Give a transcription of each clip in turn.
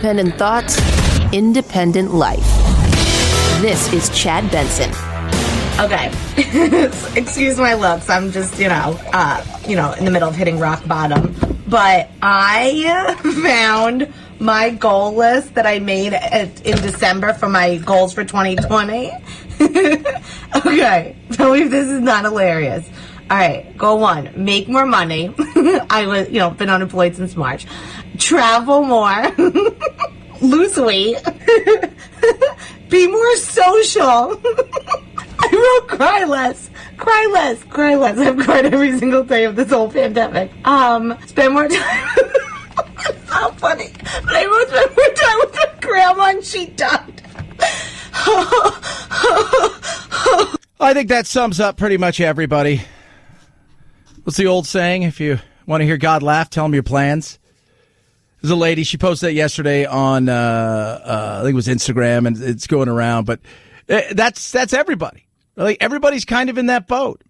independent thoughts, independent life. This is Chad Benson. Okay. Excuse my looks. I'm just, in the middle of hitting rock bottom. But I found my goal list that I made in December for my goals for 2020. Okay. Tell me if this is not hilarious. All right. Goal 1, make more money. I was, been unemployed since March. Travel more. Lose weight. Be more social. I wrote cry less. Cry less. Cry less. I've cried every single day of this whole pandemic. Spend more time. It's so funny. But I wrote spend more time with my grandma and she died. I think that sums up pretty much everybody. What's the old saying? If you want to hear God laugh, tell him your plans. There's a lady, she posted that yesterday on, I think it was Instagram, and it's going around, but that's everybody. Like, everybody's kind of in that boat.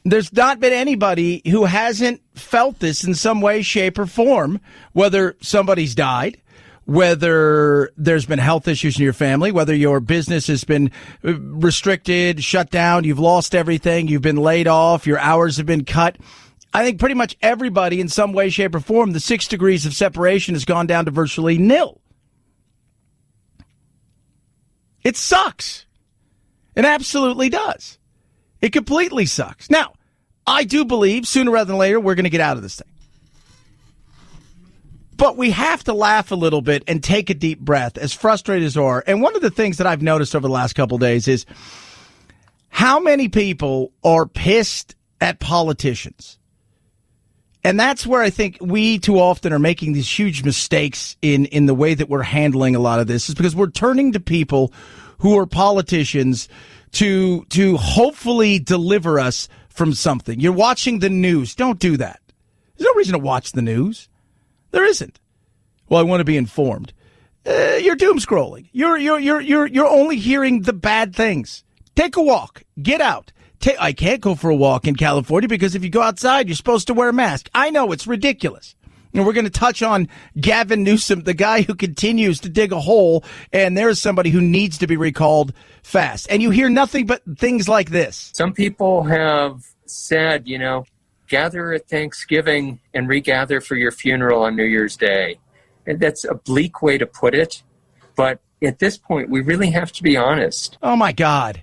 There's not been anybody who hasn't felt this in some way, shape, or form, whether somebody's died, whether there's been health issues in your family, whether your business has been restricted, shut down, you've lost everything, you've been laid off, your hours have been cut. I think pretty much everybody in some way, shape, or form, the 6 degrees of separation has gone down to virtually nil. It sucks. It absolutely does. It completely sucks. Now, I do believe sooner rather than later we're going to get out of this thing. But we have to laugh a little bit and take a deep breath, as frustrated as we are. And one of the things that I've noticed over the last couple of days is how many people are pissed at politicians. And that's where I think we too often are making these huge mistakes in the way that we're handling a lot of this, is because we're turning to people who are politicians to hopefully deliver us from something. You're watching the news. Don't do that. There's no reason to watch the news. There isn't. Well, I want to be informed. You're doom scrolling. You're only hearing the bad things. Take a walk. Get out. I can't go for a walk in California because if you go outside, you're supposed to wear a mask. I know, it's ridiculous. And we're going to touch on Gavin Newsom, the guy who continues to dig a hole, and there's somebody who needs to be recalled fast. And you hear nothing but things like this. Some people have said, gather at Thanksgiving and regather for your funeral on New Year's Day. And that's a bleak way to put it. But at this point, we really have to be honest. Oh, my God.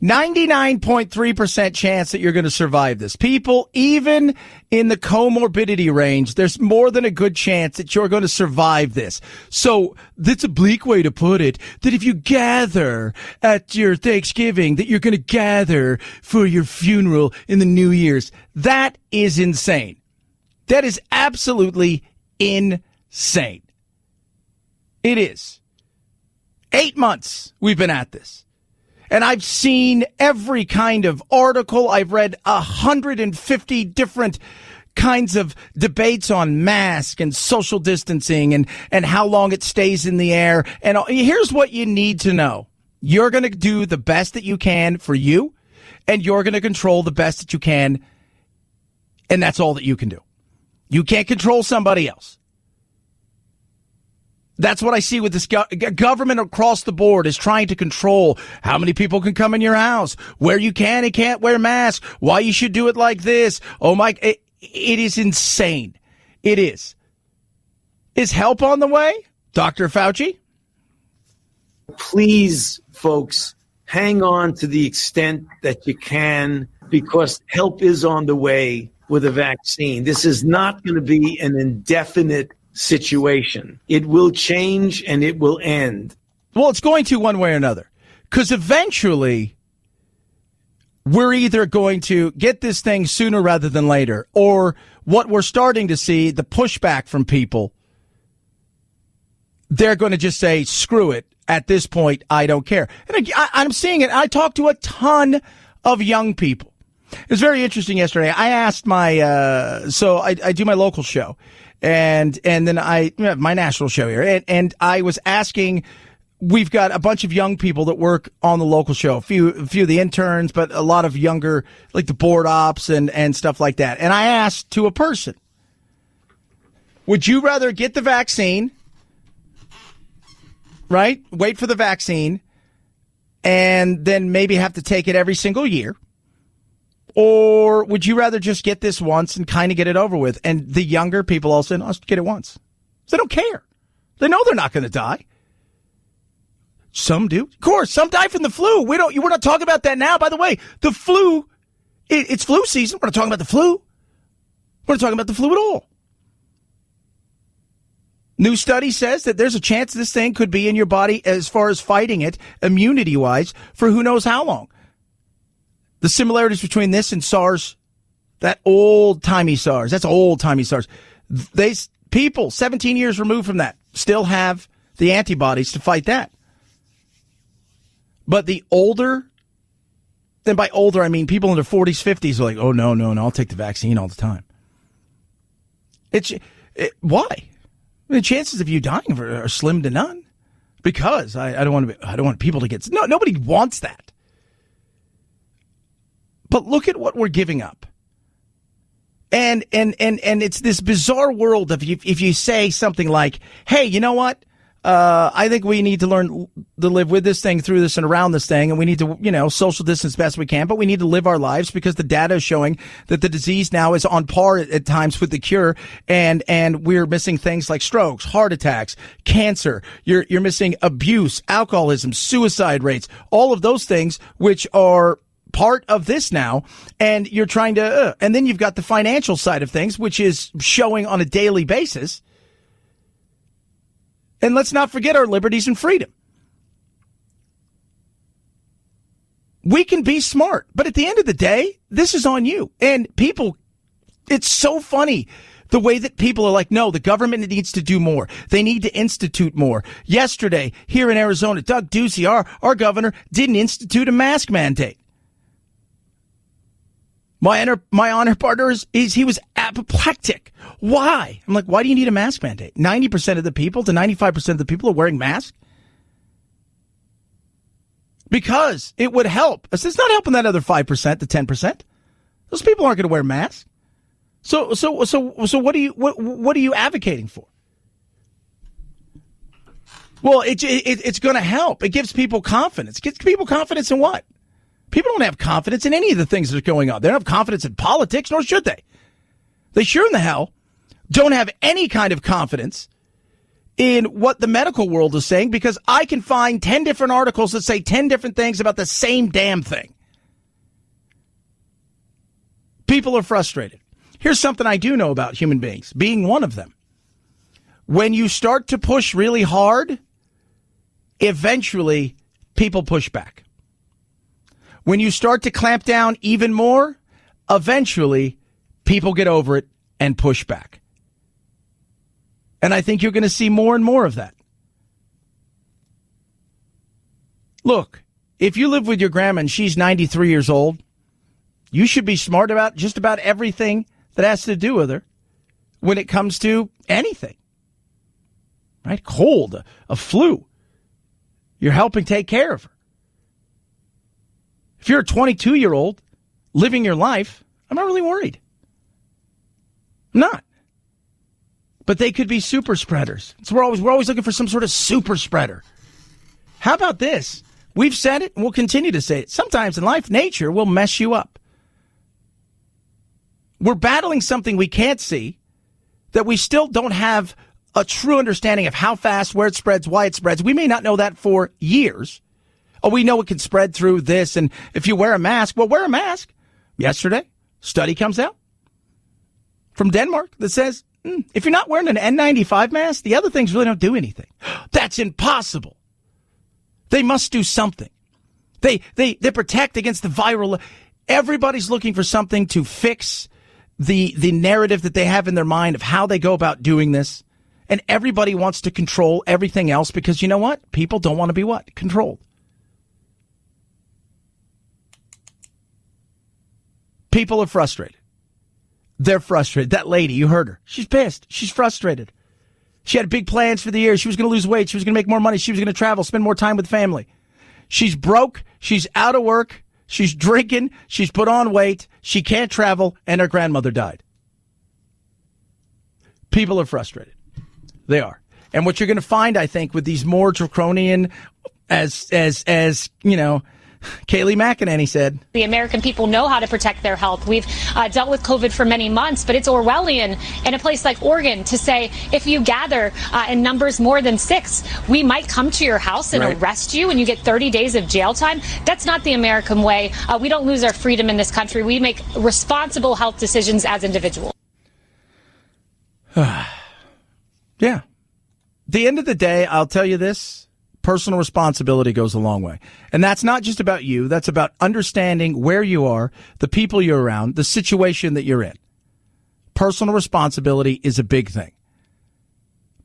99.3% chance that you're going to survive this. People, even in the comorbidity range, there's more than a good chance that you're going to survive this. So that's a bleak way to put it, that if you gather at your Thanksgiving, that you're going to gather for your funeral in the New Year's. That is insane. That is absolutely insane. It is. 8 months we've been at this. And I've seen every kind of article. I've read 150 different kinds of debates on masks and social distancing and how long it stays in the air. And here's what you need to know. You're going to do the best that you can for you, and you're going to control the best that you can. And that's all that you can do. You can't control somebody else. That's what I see with this government across the board is trying to control how many people can come in your house, where you can and can't wear masks, why you should do it like this. Oh, my, it is insane. It is. Is help on the way? Dr. Fauci? Please, folks, hang on to the extent that you can, because help is on the way with a vaccine. This is not going to be an indefinite situation. It will change and it will end. Well, it's going to one way or another, because eventually we're either going to get this thing sooner rather than later, or what we're starting to see, the pushback from people, they're going to just say, screw it. At this point, I don't care. And I'm seeing it. I talked to a ton of young people. It was very interesting yesterday. I asked my, so I do my local show. And then my national show here. And I was asking, we've got a bunch of young people that work on the local show, a few of the interns, but a lot of younger, like the board ops and stuff like that. And I asked to a person, would you rather get the vaccine right? Wait for the vaccine and then maybe have to take it every single year? Or would you rather just get this once and kind of get it over with? And the younger people all saying, I'll just get it once. They don't care. They know they're not going to die. Some do. Of course, some die from the flu. We're not talking about that now. By the way, the flu, it's flu season. We're not talking about the flu. We're not talking about the flu at all. New study says that there's a chance this thing could be in your body as far as fighting it, immunity-wise, for who knows how long. The similarities between this and SARS, that old-timey SARS, that's old-timey SARS. People 17 years removed from that still have the antibodies to fight that. But the older, and by older I mean people in their 40s, 50s are like, oh, no, I'll take the vaccine all the time. Why? The chances of you dying are slim to none, because I don't want people to get. No, nobody wants that. But look at what we're giving up, and it's this bizarre world of if you say something like, "Hey, you know what? I think we need to learn to live with this thing, through this, and around this thing, and we need to, social distance best we can, but we need to live our lives because the data is showing that the disease now is on par at times with the cure, and we're missing things like strokes, heart attacks, cancer. You're missing abuse, alcoholism, suicide rates, all of those things which are part of this now, and you're trying to, and then you've got the financial side of things, which is showing on a daily basis. And let's not forget our liberties and freedom. We can be smart, but at the end of the day, this is on you. And people, it's so funny the way that people are like, no, the government needs to do more. They need to institute more. Yesterday, here in Arizona, Doug Ducey, our governor, didn't institute a mask mandate. My honor partner he was apoplectic. Why? I'm like, why do you need a mask mandate? 90% of the people to 95% of the people are wearing masks. Because it would help. It's not helping that other 5% to 10%. Those people aren't going to wear masks. So what are you advocating for? Well, it's going to help. It gives people confidence. It gives people confidence in what? People don't have confidence in any of the things that are going on. They don't have confidence in politics, nor should they. They sure in the hell don't have any kind of confidence in what the medical world is saying, because I can find 10 different articles that say 10 different things about the same damn thing. People are frustrated. Here's something I do know about human beings, being one of them. When you start to push really hard, eventually people push back. When you start to clamp down even more, eventually people get over it and push back. And I think you're going to see more and more of that. Look, if you live with your grandma and she's 93 years old, you should be smart about just about everything that has to do with her when it comes to anything. Right? Cold, a flu. You're helping take care of her. If you're a 22-year-old living your life, I'm not really worried. I'm not. But they could be super spreaders. So we're always looking for some sort of super spreader. How about this? We've said it and we'll continue to say it. Sometimes in life, nature will mess you up. We're battling something we can't see, that we still don't have a true understanding of how fast, where it spreads, why it spreads. We may not know that for years. Oh, we know it can spread through this, and if you wear a mask, well, wear a mask. Yesterday, study comes out from Denmark that says, if you're not wearing an N95 mask, the other things really don't do anything. That's impossible. They must do something. They protect against the viral. Everybody's looking for something to fix the narrative that they have in their mind of how they go about doing this. And everybody wants to control everything else because you know what? People don't want to be what? Controlled. People are frustrated. They're frustrated. That lady, you heard her. She's pissed. She's frustrated. She had big plans for the year. She was going to lose weight. She was going to make more money. She was going to travel, spend more time with family. She's broke. She's out of work. She's drinking. She's put on weight. She can't travel. And her grandmother died. People are frustrated. They are. And what you're going to find, I think, with these more draconian, as Kayleigh McEnany said, the American people know how to protect their health. We've dealt with COVID for many months, but it's Orwellian in a place like Oregon to say if you gather in numbers more than 6, we might come to your house and arrest you and you get 30 days of jail time. That's not the American way. We don't lose our freedom in this country. We make responsible health decisions as individuals. Yeah. At the end of the day, I'll tell you this. Personal responsibility goes a long way. And that's not just about you. That's about understanding where you are, the people you're around, the situation that you're in. Personal responsibility is a big thing.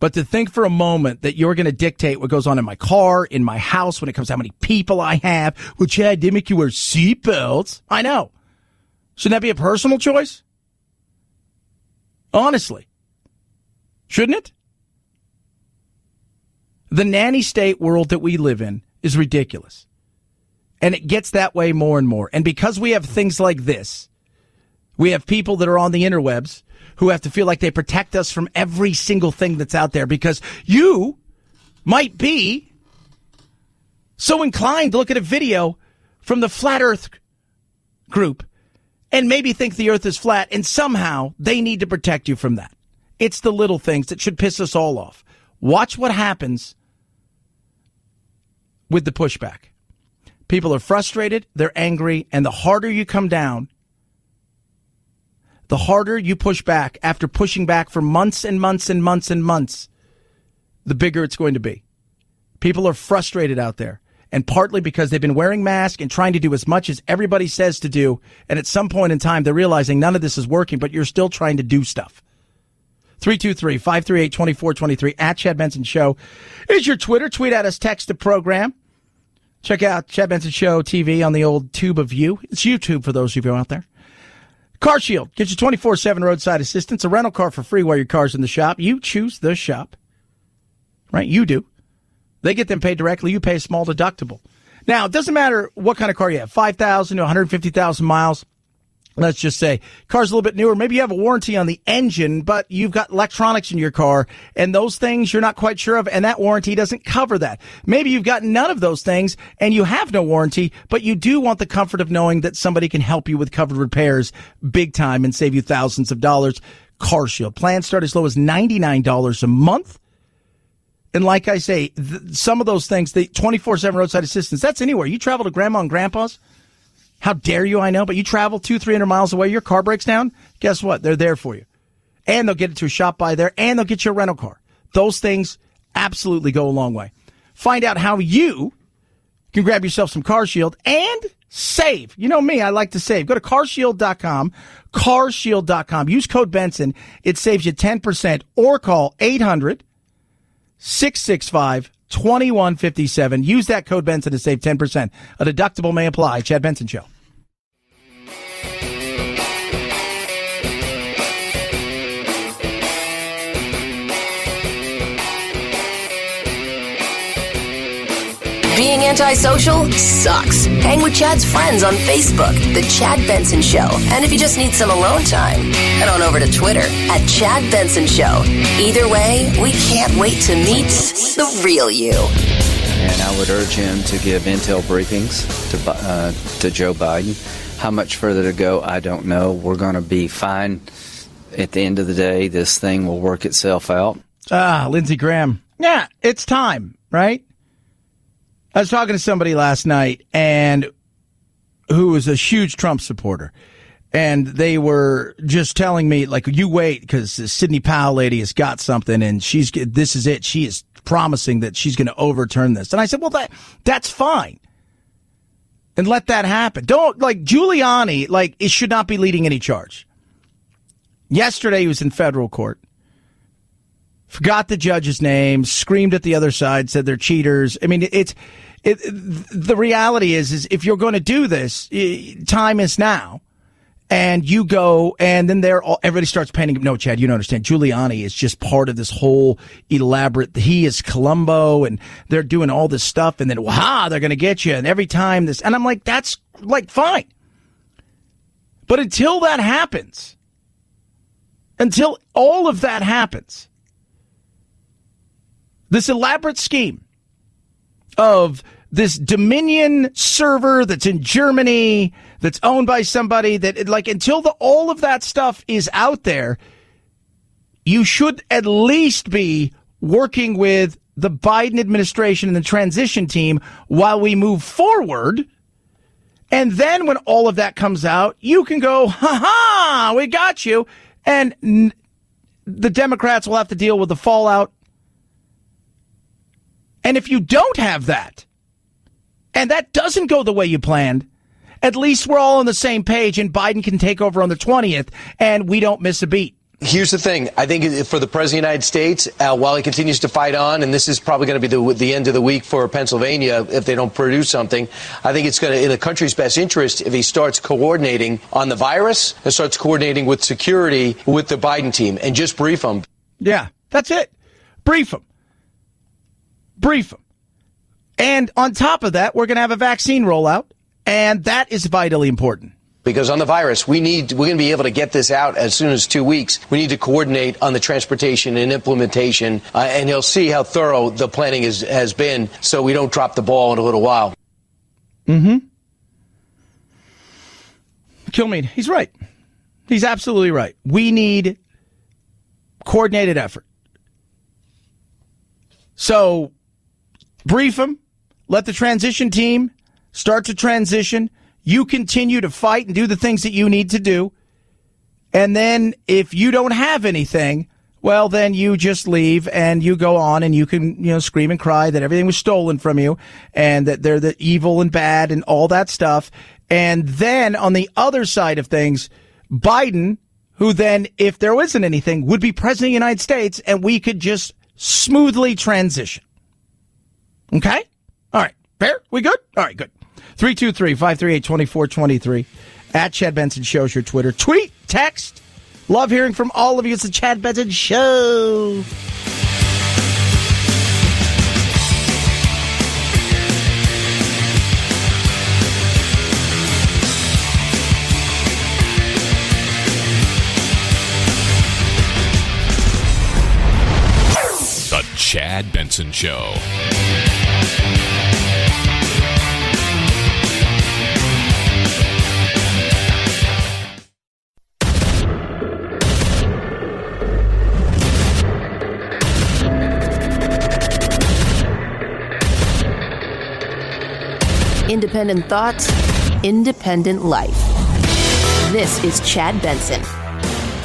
But to think for a moment that you're going to dictate what goes on in my car, in my house, when it comes to how many people I have. Well, Chad, didn't make you wear seatbelts. I know. Shouldn't that be a personal choice? Honestly. Shouldn't it? The nanny state world that we live in is ridiculous. And it gets that way more and more. And because we have things like this, we have people that are on the interwebs who have to feel like they protect us from every single thing that's out there because you might be so inclined to look at a video from the Flat Earth group and maybe think the earth is flat, and somehow they need to protect you from that. It's the little things that should piss us all off. Watch what happens with the pushback. People are frustrated, they're angry, and the harder you come down, the harder you push back after pushing back for months and months and months and months, the bigger it's going to be. People are frustrated out there, and partly because they've been wearing masks and trying to do as much as everybody says to do, and at some point in time they're realizing none of this is working, but you're still trying to do stuff. 323-538-2423 at Chad Benson Show is your Twitter. Tweet at us, text the program. Check out Chad Benson Show TV on the old tube of you. It's YouTube for those of you out there. Car Shield. Get you 24/7 roadside assistance. A rental car for free while your car's in the shop. You choose the shop. Right? You do. They get them paid directly. You pay a small deductible. Now, it doesn't matter what kind of car you have. 5,000 to 150,000 miles. Let's just say car's a little bit newer. Maybe you have a warranty on the engine, but you've got electronics in your car and those things you're not quite sure of, and that warranty doesn't cover that. Maybe you've got none of those things and you have no warranty, but you do want the comfort of knowing that somebody can help you with covered repairs big time and save you thousands of dollars. Car Shield. Plans start as low as $99 a month. And like I say, some of those things, the 24/7 roadside assistance, that's anywhere. You travel to grandma and grandpa's. How dare you, I know, but you travel 200-300 miles away, your car breaks down, guess what? They're there for you. And they'll get it to a shop by there, and they'll get you a rental car. Those things absolutely go a long way. Find out how you can grab yourself some Car Shield and save. You know me, I like to save. Go to carshield.com, carshield.com. Use code Benson. It saves you 10%, or call 800-665-2157. Use that code Benson to save 10%. A deductible may apply. Chad Benson Show. Being antisocial sucks. Hang with Chad's friends on Facebook, The Chad Benson Show. And if you just need some alone time, head on over to Twitter at Chad Benson Show. Either way, we can't wait to meet the real you. And I would urge him to give intel briefings to Joe Biden. How much further to go, I don't know. We're going to be fine. At the end of the day, this thing will work itself out. Lindsey Graham. Yeah, it's time, right? I was talking to somebody last night and who was a huge Trump supporter. And they were just telling me, like, you wait, because the Sidney Powell lady has got something and this is it. She is promising that she's going to overturn this. And I said, well, that's fine. And let that happen. Don't, like, Giuliani, like, it should not be leading any charge. Yesterday he was in federal court. Forgot the judge's name, screamed at the other side, said they're cheaters. I mean, the reality is if you're going to do this, time is now. And you go, and then everybody starts painting. No, Chad, you don't understand. Giuliani is just part of this whole elaborate. He is Columbo, and they're doing all this stuff, and then they're going to get you. And every time this, and I'm like, that's like fine. But until that happens, until all of that happens, This elaborate scheme of this Dominion server that's in Germany, that's owned by somebody that, like, until all of that stuff is out there, you should at least be working with the Biden administration and the transition team while we move forward. And then when all of that comes out, you can go, ha-ha, we got you. And the Democrats will have to deal with the fallout. And if you don't have that, and that doesn't go the way you planned, at least we're all on the same page and Biden can take over on the 20th and we don't miss a beat. Here's the thing. I think for the President of the United States, while he continues to fight on, and this is probably going to be the end of the week for Pennsylvania if they don't produce something, I think it's going to, in the country's best interest, if he starts coordinating on the virus and starts coordinating with security with the Biden team and just brief them. Yeah, that's it. Brief them. Brief them. And on top of that, we're going to have a vaccine rollout, and that is vitally important. Because on the virus, we're going to be able to get this out as soon as 2 weeks. We need to coordinate on the transportation and implementation, and he'll see how thorough the planning has been so we don't drop the ball in a little while. Mm-hmm. Kilmeade, he's right. He's absolutely right. We need coordinated effort. So brief him. Let the transition team start to transition. You continue to fight and do the things that you need to do. And then if you don't have anything, well, then you just leave and you go on and you can, scream and cry that everything was stolen from you and that they're the evil and bad and all that stuff. And then on the other side of things, Biden, who then, if there isn't anything, would be president of the United States and we could just smoothly transition. Okay? All right. Fair? We good? All right, good. 323-538-2423. At Chad Benson Show's your Twitter. Tweet, text. Love hearing from all of you. It's the Chad Benson Show. The Chad Benson Show. Independent thoughts, independent life. This is Chad Benson.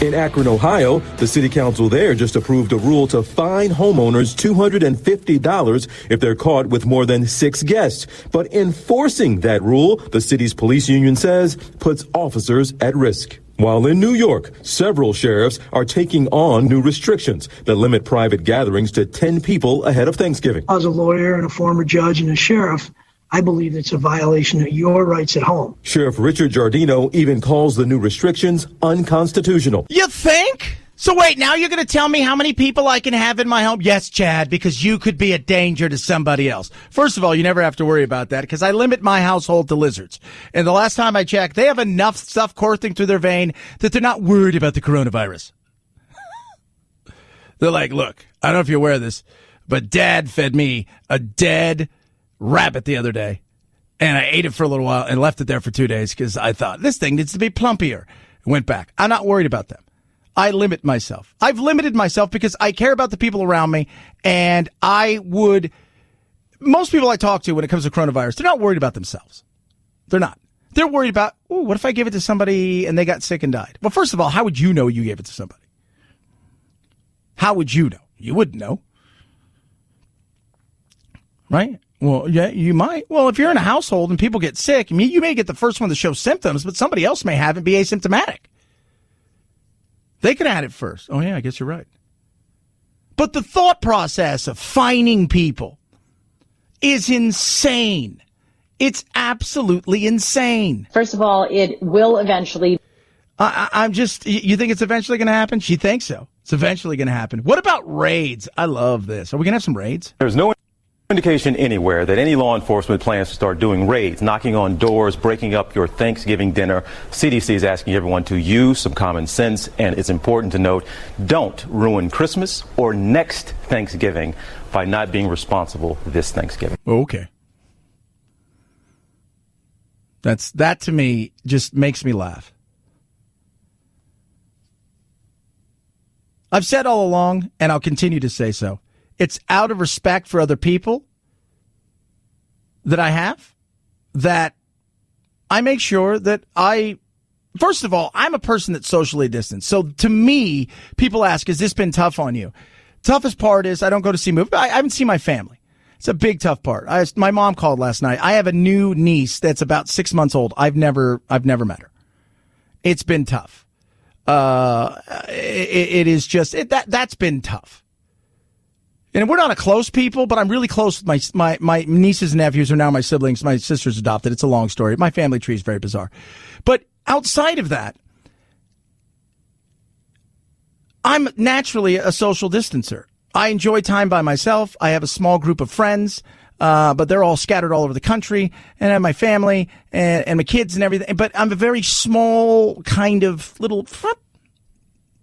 In Akron, Ohio, the city council there just approved a rule to fine homeowners $250 if they're caught with more than 6 guests. But enforcing that rule, the city's police union says, puts officers at risk. While in New York, several sheriffs are taking on new restrictions that limit private gatherings to 10 people ahead of Thanksgiving. As a lawyer and a former judge and a sheriff, I believe it's a violation of your rights at home. Sheriff Richard Giardino even calls the new restrictions unconstitutional. You think? So wait, now you're going to tell me how many people I can have in my home? Yes, Chad, because you could be a danger to somebody else. First of all, you never have to worry about that because I limit my household to lizards. And the last time I checked, they have enough stuff coursing through their vein that they're not worried about the coronavirus. They're like, look, I don't know if you're aware of this, but Dad fed me a dead rabbit the other day, and I ate it for a little while and left it there for 2 days because I thought this thing needs to be plumpier. Went back. I'm not worried about them. I limit myself. I've limited myself because I care about the people around me, and most people I talk to when it comes to coronavirus, they're not worried about themselves. They're not. They're worried about, what if I give it to somebody and they got sick and died? Well, first of all, how would you know you gave it to somebody? How would you know? You wouldn't know. Right? Well, yeah, you might. Well, if you're in a household and people get sick, you may get the first one to show symptoms, but somebody else may have it and be asymptomatic. They could have had it first. Oh, yeah, I guess you're right. But the thought process of fining people is insane. It's absolutely insane. First of all, it will eventually. You think it's eventually going to happen? She thinks so. It's eventually going to happen. What about raids? I love this. Are we going to have some raids? There's no Indication anywhere that any law enforcement plans to start doing raids, knocking on doors, breaking up your Thanksgiving dinner. CDC is asking everyone to use some common sense, and it's important to note, don't ruin Christmas or next Thanksgiving by not being responsible this Thanksgiving. Okay. That to me just makes me laugh. I've said all along, and I'll continue to say so, it's out of respect for other people that I have, that I make sure that first of all, I'm a person that's socially distanced. So to me, people ask, has this been tough on you? Toughest part is I don't go to see movies. I haven't seen my family. It's a big, tough part. My mom called last night. I have a new niece that's about 6 months old. I've never met her. It's been tough. It is just, that's been tough. And we're not a close people, but I'm really close with my nieces and nephews who are now my siblings. My sister's adopted. It's a long story. My family tree is very bizarre. But outside of that, I'm naturally a social distancer. I enjoy time by myself. I have a small group of friends, but they're all scattered all over the country. And I have my family and my kids and everything. But I'm a very small kind of little...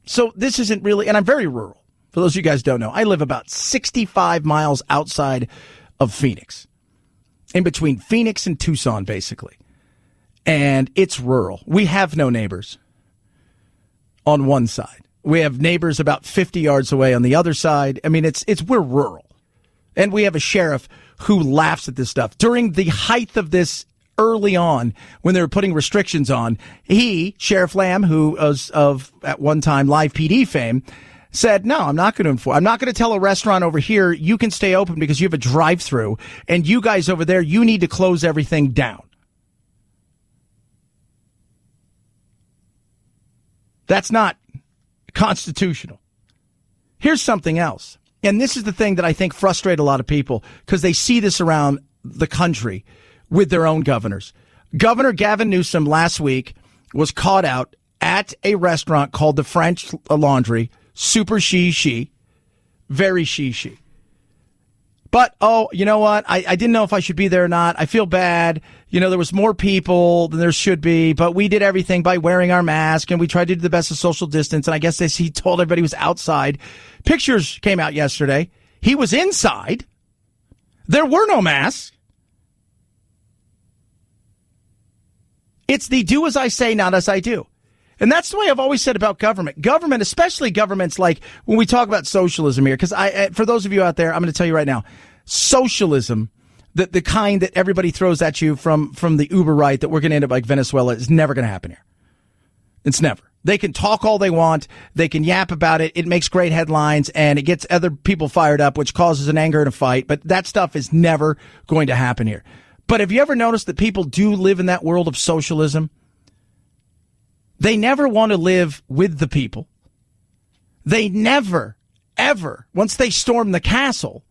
So this isn't really... And I'm very rural. For those of you guys who don't know, I live about 65 miles outside of Phoenix, in between Phoenix and Tucson, basically. And it's rural. We have no neighbors on one side. We have neighbors about 50 yards away on the other side. I mean, we're rural. And we have a sheriff who laughs at this stuff. During the height of this early on, when they were putting restrictions on, Sheriff Lamb, who was of, at one time, live PD fame, said, no, I'm not going to enforce. I'm not going to tell a restaurant over here, you can stay open because you have a drive-through, and you guys over there, you need to close everything down. That's not constitutional. Here's something else. And this is the thing that I think frustrates a lot of people because they see this around the country with their own governors. Governor Gavin Newsom last week was caught out at a restaurant called the French Laundry. Super she, very she. But, you know what? I didn't know if I should be there or not. I feel bad. You know, there was more people than there should be, but we did everything by wearing our mask, and we tried to do the best of social distance, and I guess he told everybody he was outside. Pictures came out yesterday. He was inside. There were no masks. It's the do as I say, not as I do. And that's the way I've always said about government. Government, especially governments like when we talk about socialism here, because for those of you out there, I'm going to tell you right now, socialism, the kind that everybody throws at you from the uber right that we're going to end up like Venezuela, is never going to happen here. It's never. They can talk all they want. They can yap about it. It makes great headlines and it gets other people fired up, which causes an anger and a fight. But that stuff is never going to happen here. But have you ever noticed that people do live in that world of socialism? They never want to live with the people. They never, ever, once they storm the castle,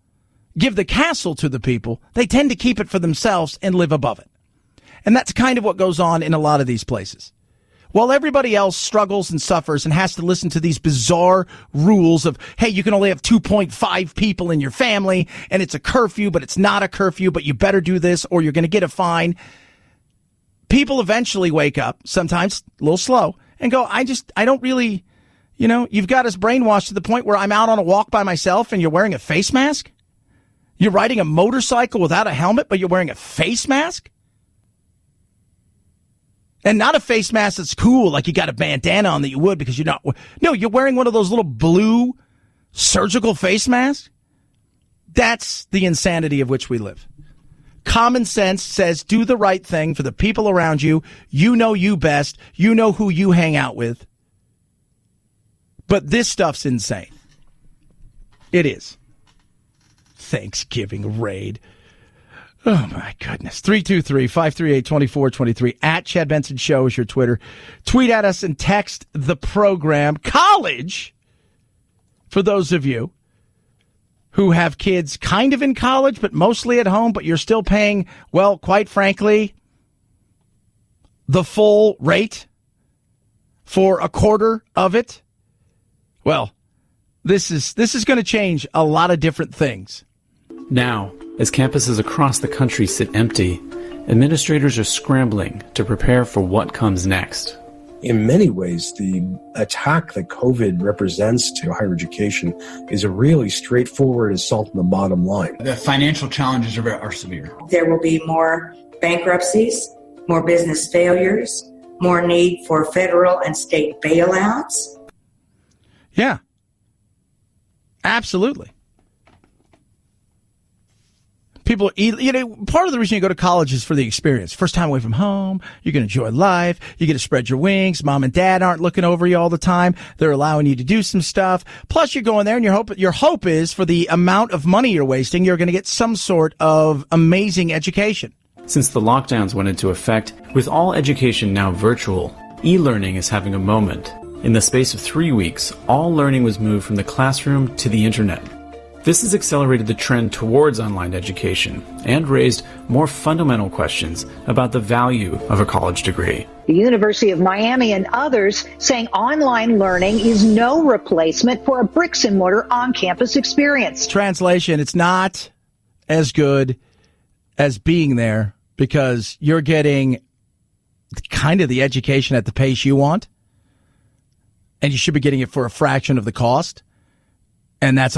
give the castle to the people. They tend to keep it for themselves and live above it. And that's kind of what goes on in a lot of these places. While everybody else struggles and suffers and has to listen to these bizarre rules of, hey, you can only have 2.5 people in your family, and it's a curfew, but it's not a curfew, but you better do this or you're going to get a fine. People eventually wake up, sometimes a little slow, and go, I don't really, you've got us brainwashed to the point where I'm out on a walk by myself and you're wearing a face mask? You're riding a motorcycle without a helmet, but you're wearing a face mask? And not a face mask that's cool, like you got a bandana on that you would because you're not. No, you're wearing one of those little blue surgical face masks. That's the insanity of which we live. Common sense says do the right thing for the people around you. You know you best. You know who you hang out with. But this stuff's insane. It is. Thanksgiving raid. Oh, my goodness. 323-538-2423. At Chad Benson Show is your Twitter. Tweet at us and text the program. College, for those of you who have kids kind of in college, but mostly at home, but you're still paying, well, quite frankly, the full rate for a quarter of it. Well, this is going to change a lot of different things. Now, As campuses across the country sit empty, administrators are scrambling to prepare for what comes next. In many ways, the attack that COVID represents to higher education is a really straightforward assault on the bottom line. The financial challenges are severe. There will be more bankruptcies, more business failures, more need for federal and state bailouts. Yeah, absolutely. People, part of the reason you go to college is for the experience. First time away from home, you can enjoy life, you get to spread your wings, mom and dad aren't looking over you all the time, they're allowing you to do some stuff. Plus you're going there and your hope is for the amount of money you're wasting, you're going to get some sort of amazing education. Since the lockdowns went into effect, with all education now virtual, e-learning is having a moment. In the space of 3 weeks, all learning was moved from the classroom to the internet. This has accelerated the trend towards online education and raised more fundamental questions about the value of a college degree. The University of Miami and others saying online learning is no replacement for a bricks and mortar on-campus experience. Translation, it's not as good as being there because you're getting kind of the education at the pace you want, and you should be getting it for a fraction of the cost. And that's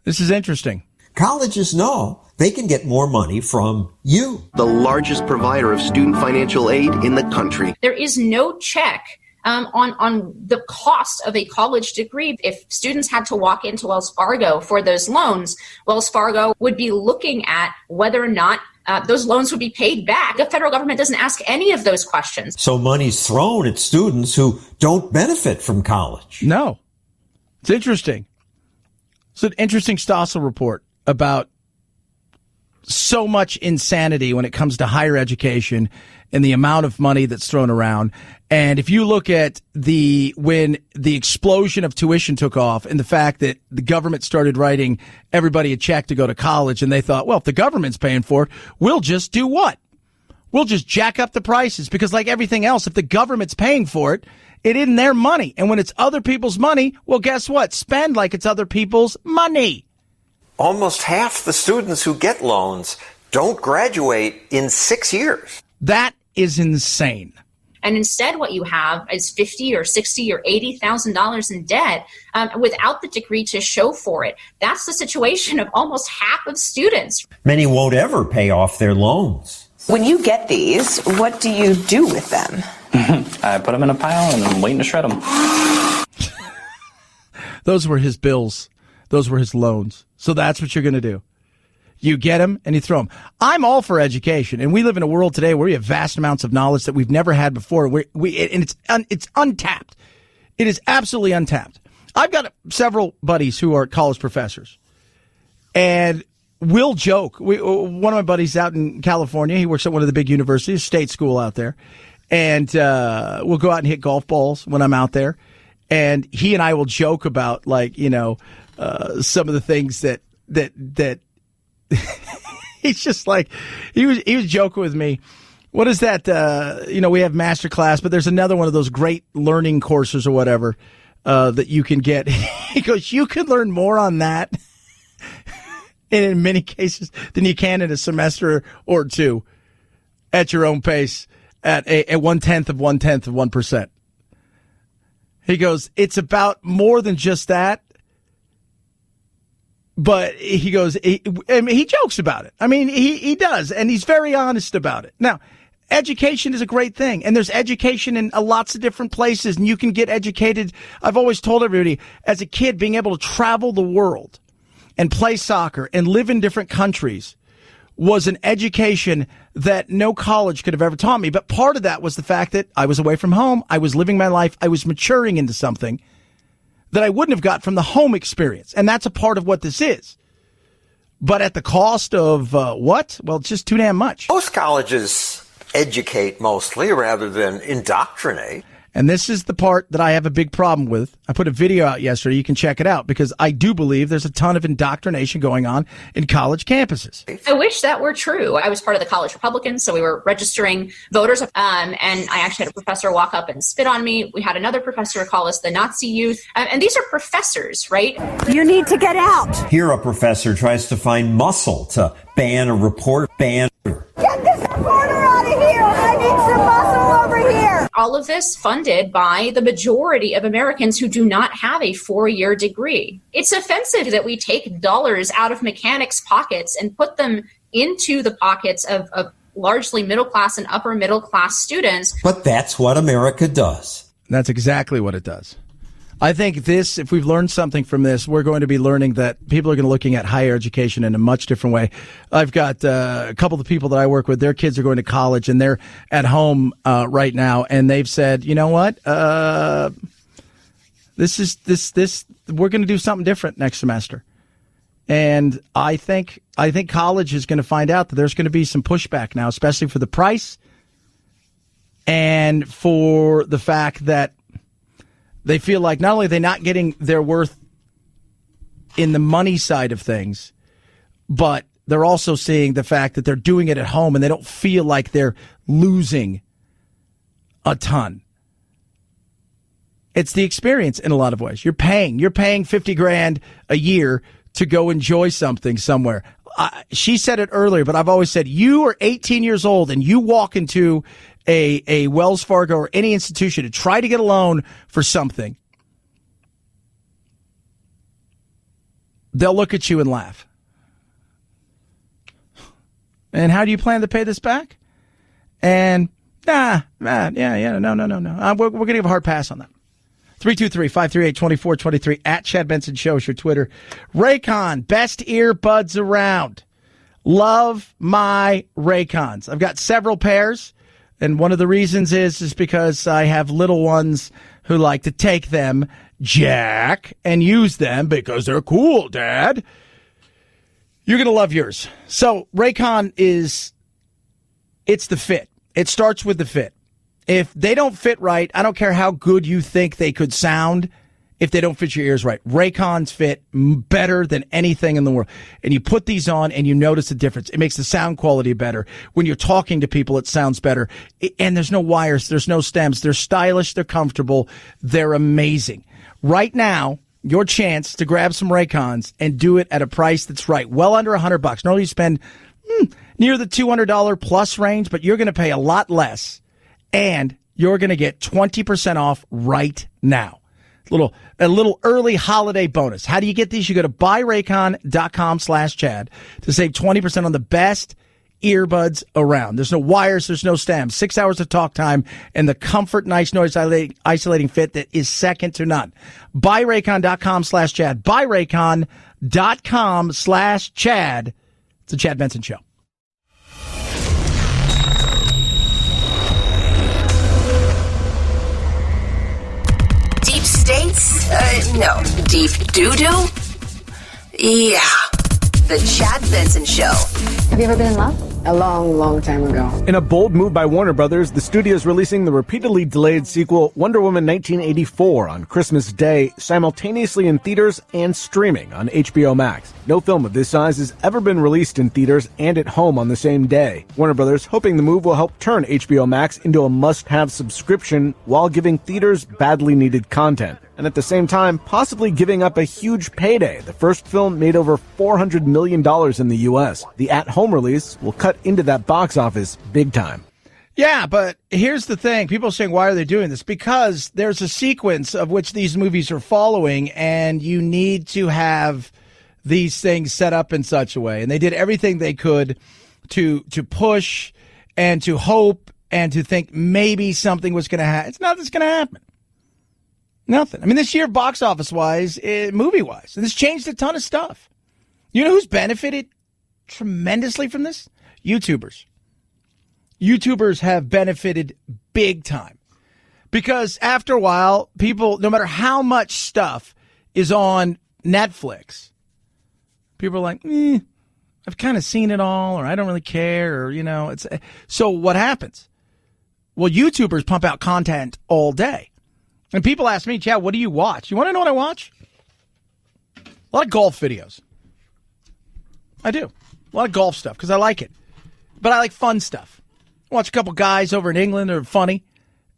this is interesting. Colleges know they can get more money from you. The largest provider of student financial aid in the country. There is no check on the cost of a college degree. If students had to walk into Wells Fargo for those loans, Wells Fargo would be looking at whether or not those loans would be paid back. The federal government doesn't ask any of those questions. So money's thrown at students who don't benefit from college. No. It's interesting. It's an interesting Stossel report about so much insanity when it comes to higher education and the amount of money that's thrown around. And if you look at when the explosion of tuition took off and the fact that the government started writing everybody a check to go to college, and they thought, well, if the government's paying for it, we'll just do what? We'll just jack up the prices, because like everything else, if the government's paying for it, it isn't their money. And when it's other people's money, well, guess what? Spend like it's other people's money. Almost half the students who get loans don't graduate in 6 years. That is insane. And instead what you have is $50,000 or $60,000 or $80,000 in debt without the degree to show for it. That's the situation of almost half of students. Many won't ever pay off their loans. When you get these, what do you do with them? I put them in a pile and I'm waiting to shred them. Those were his bills. Those were his loans. So that's what you're going to do. You get them and you throw them. I'm all for education, and we live in a world today where we have vast amounts of knowledge that we've never had before. And it's untapped. It is absolutely untapped. I've got several buddies who are college professors, and we'll joke. One of my buddies out in California, he works at one of the big universities, state school out there, and we'll go out and hit golf balls when I'm out there, and he and I will joke about some of the things that he's just like, he was joking with me. What is that? We have master class, but there's another one of those great learning courses or whatever that you can get. He goes, you can learn more on that, and in many cases, than you can in a semester or two at your own pace at 1/10 of 1%. He goes, it's about more than just that. But he goes, he jokes about it. I mean, he does, and he's very honest about it. Now, education is a great thing, and there's education in lots of different places, and you can get educated. I've always told everybody, as a kid, being able to travel the world and play soccer and live in different countries was an education that no college could have ever taught me. But part of that was the fact that I was away from home. I was living my life. I was maturing into something that I wouldn't have got from the home experience. And that's a part of what this is. But at the cost of what? Well, it's just too damn much. Most colleges educate mostly rather than indoctrinate. And this is the part that I have a big problem with. I put a video out yesterday. You can check it out because I do believe there's a ton of indoctrination going on in college campuses. I wish that were true. I was part of the college Republicans, so we were registering voters. And I actually had a professor walk up and spit on me. We had another professor call us the Nazi youth. And these are professors, right? You need to get out. Here, a professor tries to find muscle to ban a report. Get this reporter out of here. I need some muscle over here. All of this funded by the majority of Americans who do not have a 4-year degree. It's offensive that we take dollars out of mechanics' pockets and put them into the pockets of largely middle class and upper middle class students. But that's what America does. That's exactly what it does. I think this, if we've learned something from this, we're going to be learning that people are going to be looking at higher education in a much different way. I've got a couple of the people that I work with, their kids are going to college and they're at home right now. And they've said, you know what? We're going to do something different next semester. And I think college is going to find out that there's going to be some pushback now, especially for the price and for the fact that they feel like not only are they not getting their worth in the money side of things, but they're also seeing the fact that they're doing it at home and they don't feel like they're losing a ton. It's the experience in a lot of ways. You're paying $50,000 a year to go enjoy something somewhere. She said it earlier, but I've always said, you are 18 years old and you walk into a Wells Fargo or any institution to try to get a loan for something, they'll look at you and laugh. And how do you plan to pay this back? And no. We're going to give a hard pass on that. 323-538-2423 at Chad Benson Show is your Twitter. Raycon, best earbuds around. Love my Raycons. I've got several pairs. And one of the reasons is because I have little ones who like to take them, Jack, and use them because they're cool, Dad. You're going to love yours. So Raycon it's the fit. It starts with the fit. If they don't fit right, I don't care how good you think they could sound. If they don't fit your ears right, Raycons fit better than anything in the world. And you put these on and you notice the difference. It makes the sound quality better. When you're talking to people, it sounds better. And there's no wires. There's no stems. They're stylish. They're comfortable. They're amazing. Right now, your chance to grab some Raycons and do it at a price that's right. Well under $100. Normally you spend near the $200 plus range, but you're going to pay a lot less. And you're going to get 20% off right now. A little early holiday bonus. How do you get these? You go to buyraycon.com/Chad to save 20% on the best earbuds around. There's no wires. There's no stems. 6 hours of talk time and the comfort, nice noise isolating fit that is second to none. Buyraycon.com/Chad. Buyraycon.com/Chad. It's the Chad Benson Show. States? No. Deep doo-doo? Yeah. The Chad Benson Show. Have you ever been in love? A long, long time ago. In a bold move by Warner Brothers, the studio is releasing the repeatedly delayed sequel Wonder Woman 1984 on Christmas Day, simultaneously in theaters and streaming on HBO Max. No film of this size has ever been released in theaters and at home on the same day. Warner Brothers hoping the move will help turn HBO Max into a must-have subscription while giving theaters badly needed content. And at the same time, possibly giving up a huge payday. The first film made over $400 million in the U.S. The at-home release will cut into that box office big time. Yeah, but here's the thing. People are saying, why are they doing this? Because there's a sequence of which these movies are following, and you need to have these things set up in such a way. And they did everything they could to push and to hope and to think maybe something was going to happen. It's not that's going to happen. Nothing. I mean, this year, box office-wise, movie-wise, and this changed a ton of stuff. You know who's benefited tremendously from this? YouTubers. YouTubers have benefited big time. Because after a while, people, no matter how much stuff is on Netflix, people are like, I've kind of seen it all, or I don't really care, or, it's. So what happens? Well, YouTubers pump out content all day. And people ask me, Chad, what do you watch? You want to know what I watch? A lot of golf videos. I do. A lot of golf stuff because I like it. But I like fun stuff. I watch a couple guys over in England that are funny.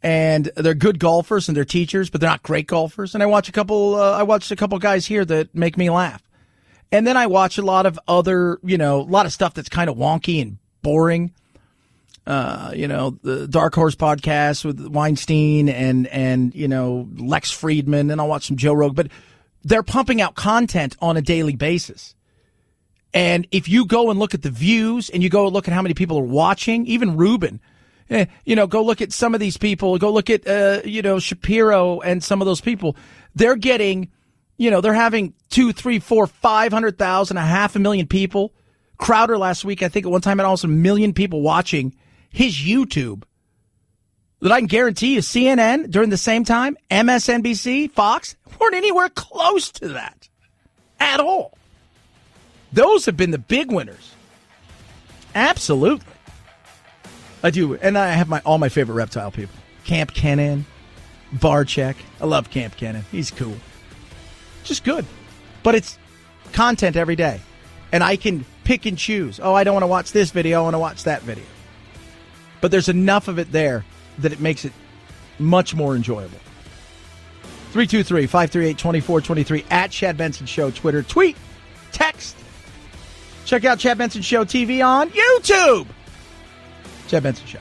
And they're good golfers and they're teachers, but they're not great golfers. And I watched a couple guys here that make me laugh. And then I watch a lot of other, a lot of stuff that's kind of wonky and boring. The Dark Horse podcast with Weinstein and Lex Friedman, and I'll watch some Joe Rogan. But they're pumping out content on a daily basis. And if you go and look at the views and you go look at how many people are watching, even Ruben, go look at some of these people. Go look at, Shapiro and some of those people. They're getting, they're having 2, 3, 4, 500,000, 500,000 people. Crowder last week, I think at one time had almost 1 million people watching his YouTube. That I can guarantee you, CNN during the same time, MSNBC, Fox, weren't anywhere close to that at all. Those have been the big winners. Absolutely. I do, and I have all my favorite reptile people. Camp Kennan, Barcheck. I love Camp Kennan. He's cool. Just good. But it's content every day. And I can pick and choose. Oh, I don't want to watch this video. I want to watch that video. But there's enough of it there that it makes it much more enjoyable. 323-538-2423 at Chad Benson Show. Twitter, tweet, text. Check out Chad Benson Show TV on YouTube. Chad Benson Show.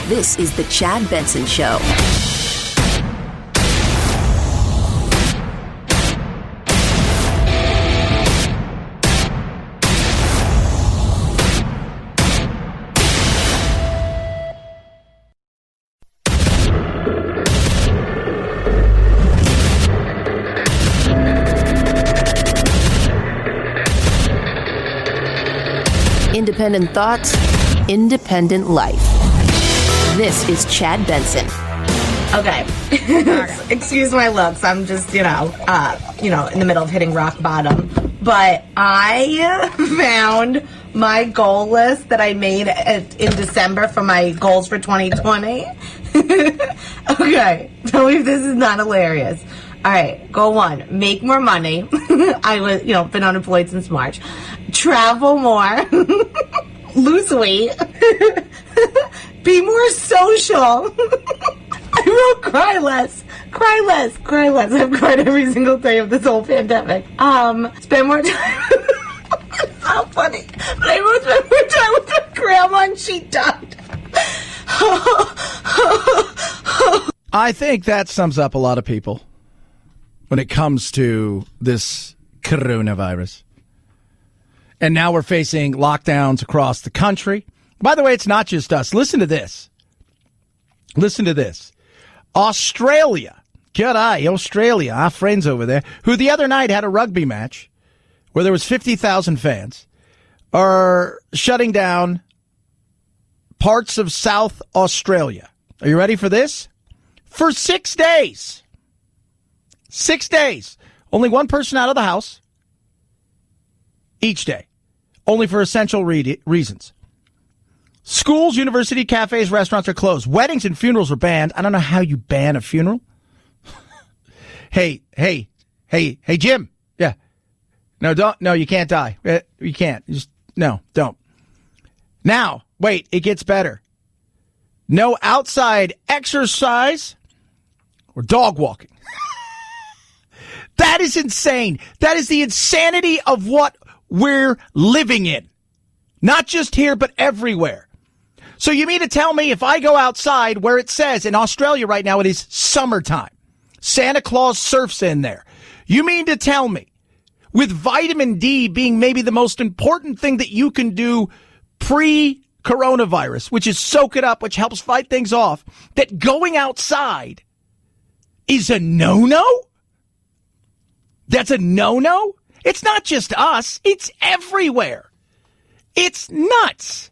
This is the Chad Benson Show. Independent thoughts, independent life. This is Chad Benson. Okay. Excuse my looks. I'm just, in the middle of hitting rock bottom. But I found my goal list that I made in December for my goals for 2020. Okay. Tell me if this is not hilarious. All right. Goal 1, make more money. I was, been unemployed since March. Travel more. Lose weight. Be more social. I wrote cry less. Cry less. Cry less. I've cried every single day of this whole pandemic. Spend more time. It's so funny. But I wrote spend more time with my grandma and she died. I think that sums up a lot of people when it comes to this coronavirus. And now we're facing lockdowns across the country. By the way, it's not just us. Listen to this. Listen to this. Australia. Good eye, Australia. Our friends over there, who the other night had a rugby match where there was 50,000 fans, are shutting down parts of South Australia. Are you ready for this? For 6 days. 6 days. Only one person out of the house each day. Only for essential reasons. Schools, university, cafes, restaurants are closed. Weddings and funerals are banned. I don't know how you ban a funeral. Hey, Jim. Yeah. No, you can't die. You can't. Don't. Now, wait, it gets better. No outside exercise or dog walking. That is insane. That is the insanity of what we're living in. Not just here, but everywhere. So you mean to tell me if I go outside where it says in Australia right now it is summertime, Santa Claus surfs in there. You mean to tell me with vitamin D being maybe the most important thing that you can do pre-coronavirus, which is soak it up, which helps fight things off, that going outside is a no-no? That's a no-no? It's not just us. It's everywhere. It's nuts.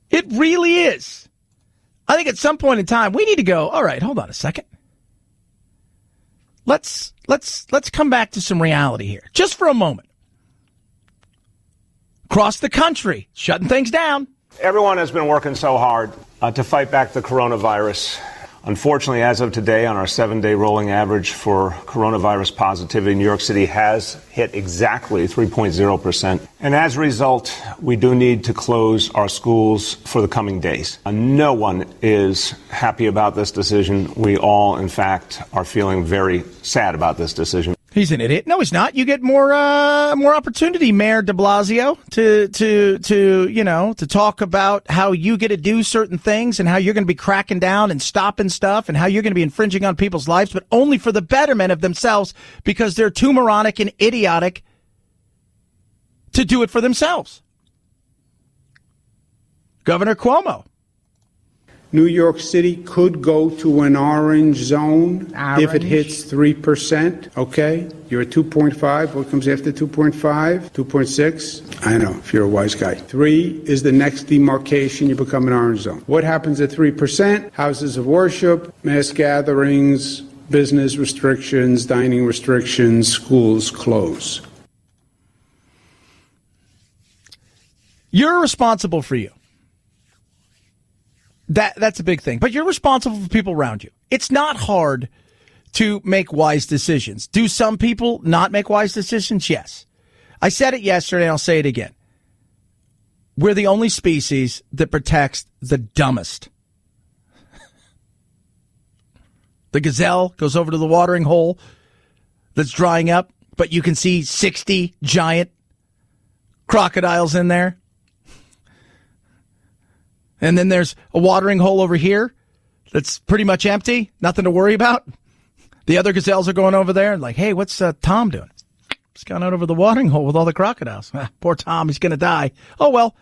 It really is. I think at some point in time, we need to go, all right, hold on a second. Let's come back to some reality here, just for a moment. across the country, shutting things down. Everyone has been working so hard to fight back the coronavirus. Unfortunately, as of today, on our 7-day rolling average for coronavirus positivity, New York City has hit exactly 3.0%. And as a result, we do need to close our schools for the coming days. No one is happy about this decision. We all, in fact, are feeling very sad about this decision. He's an idiot. No, he's not. You get more opportunity, Mayor de Blasio, to talk about how you get to do certain things and how you're going to be cracking down and stopping stuff and how you're going to be infringing on people's lives, but only for the betterment of themselves because they're too moronic and idiotic to do it for themselves. Governor Cuomo. New York City could go to an orange zone if it hits 3%. Okay, you're at 2.5. What comes after 2.5? 2.6? I know, if you're a wise guy. 3 is the next demarcation. You become an orange zone. What happens at 3%? Houses of worship, mass gatherings, business restrictions, dining restrictions, schools close. You're responsible for you. That's a big thing. But you're responsible for people around you. It's not hard to make wise decisions. Do some people not make wise decisions? Yes. I said it yesterday, and I'll say it again. We're the only species that protects the dumbest. The gazelle goes over to the watering hole that's drying up, but you can see 60 giant crocodiles in there. And then there's a watering hole over here that's pretty much empty, nothing to worry about. The other gazelles are going over there and like, hey, what's Tom doing? He's gone out over the watering hole with all the crocodiles. Poor Tom, he's going to die. Oh, well.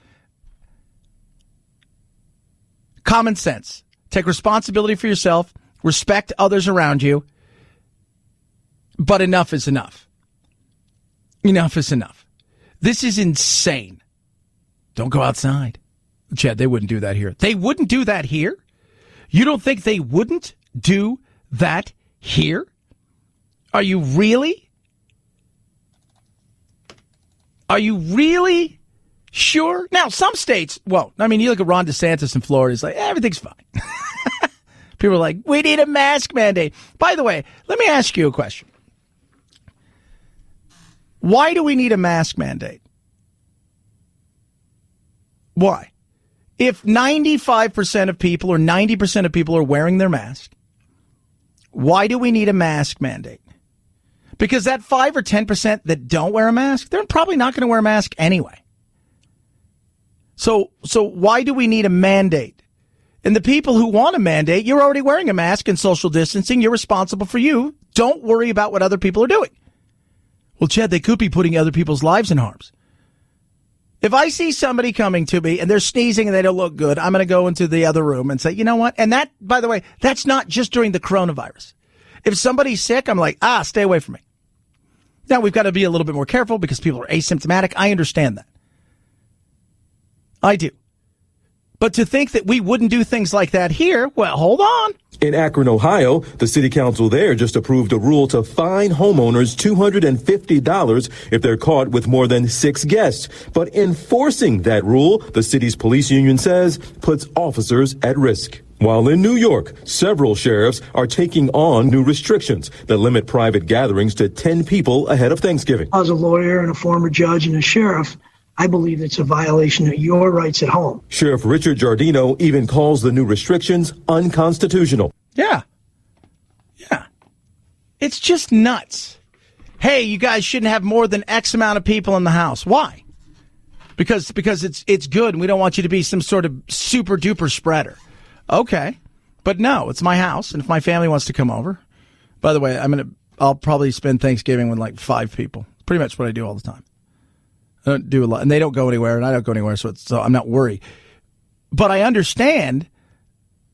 Common sense. Take responsibility for yourself. Respect others around you. But enough is enough. Enough is enough. This is insane. Don't go outside. Chad, they wouldn't do that here. They wouldn't do that here? You don't think they wouldn't do that here? Are you really? Are you really sure? Now, some states, well, I mean, you look at Ron DeSantis in Florida, it's like, everything's fine. People are like, we need a mask mandate. By the way, let me ask you a question. Why do we need a mask mandate? Why? If 95% of people or 90% of people are wearing their mask, why do we need a mask mandate? Because that 5 or 10% that don't wear a mask, they're probably not going to wear a mask anyway. So why do we need a mandate? And the people who want a mandate, you're already wearing a mask and social distancing. You're responsible for you. Don't worry about what other people are doing. Well, Chad, they could be putting other people's lives in harm's. If I see somebody coming to me and they're sneezing and they don't look good, I'm going to go into the other room and say, you know what? And that, by the way, that's not just during the coronavirus. If somebody's sick, I'm like, stay away from me. Now, we've got to be a little bit more careful because people are asymptomatic. I understand that. I do. But to think that we wouldn't do things like that here, well, hold on. In Akron, Ohio, the city council there just approved a rule to fine homeowners $250 if they're caught with more than 6 guests. But enforcing that rule, the city's police union says, puts officers at risk. While in New York, several sheriffs are taking on new restrictions that limit private gatherings to 10 people ahead of Thanksgiving. As a lawyer and a former judge and a sheriff, I believe it's a violation of your rights at home. Sheriff Richard Giardino even calls the new restrictions unconstitutional. Yeah. It's just nuts. Hey, you guys shouldn't have more than X amount of people in the house. Why? Because it's good and we don't want you to be some sort of super duper spreader. Okay. But no, it's my house, and if my family wants to come over. By the way, I'll probably spend Thanksgiving with like 5 people. Pretty much what I do all the time. I don't do a lot, and they don't go anywhere, and I don't go anywhere, so I'm not worried. But I understand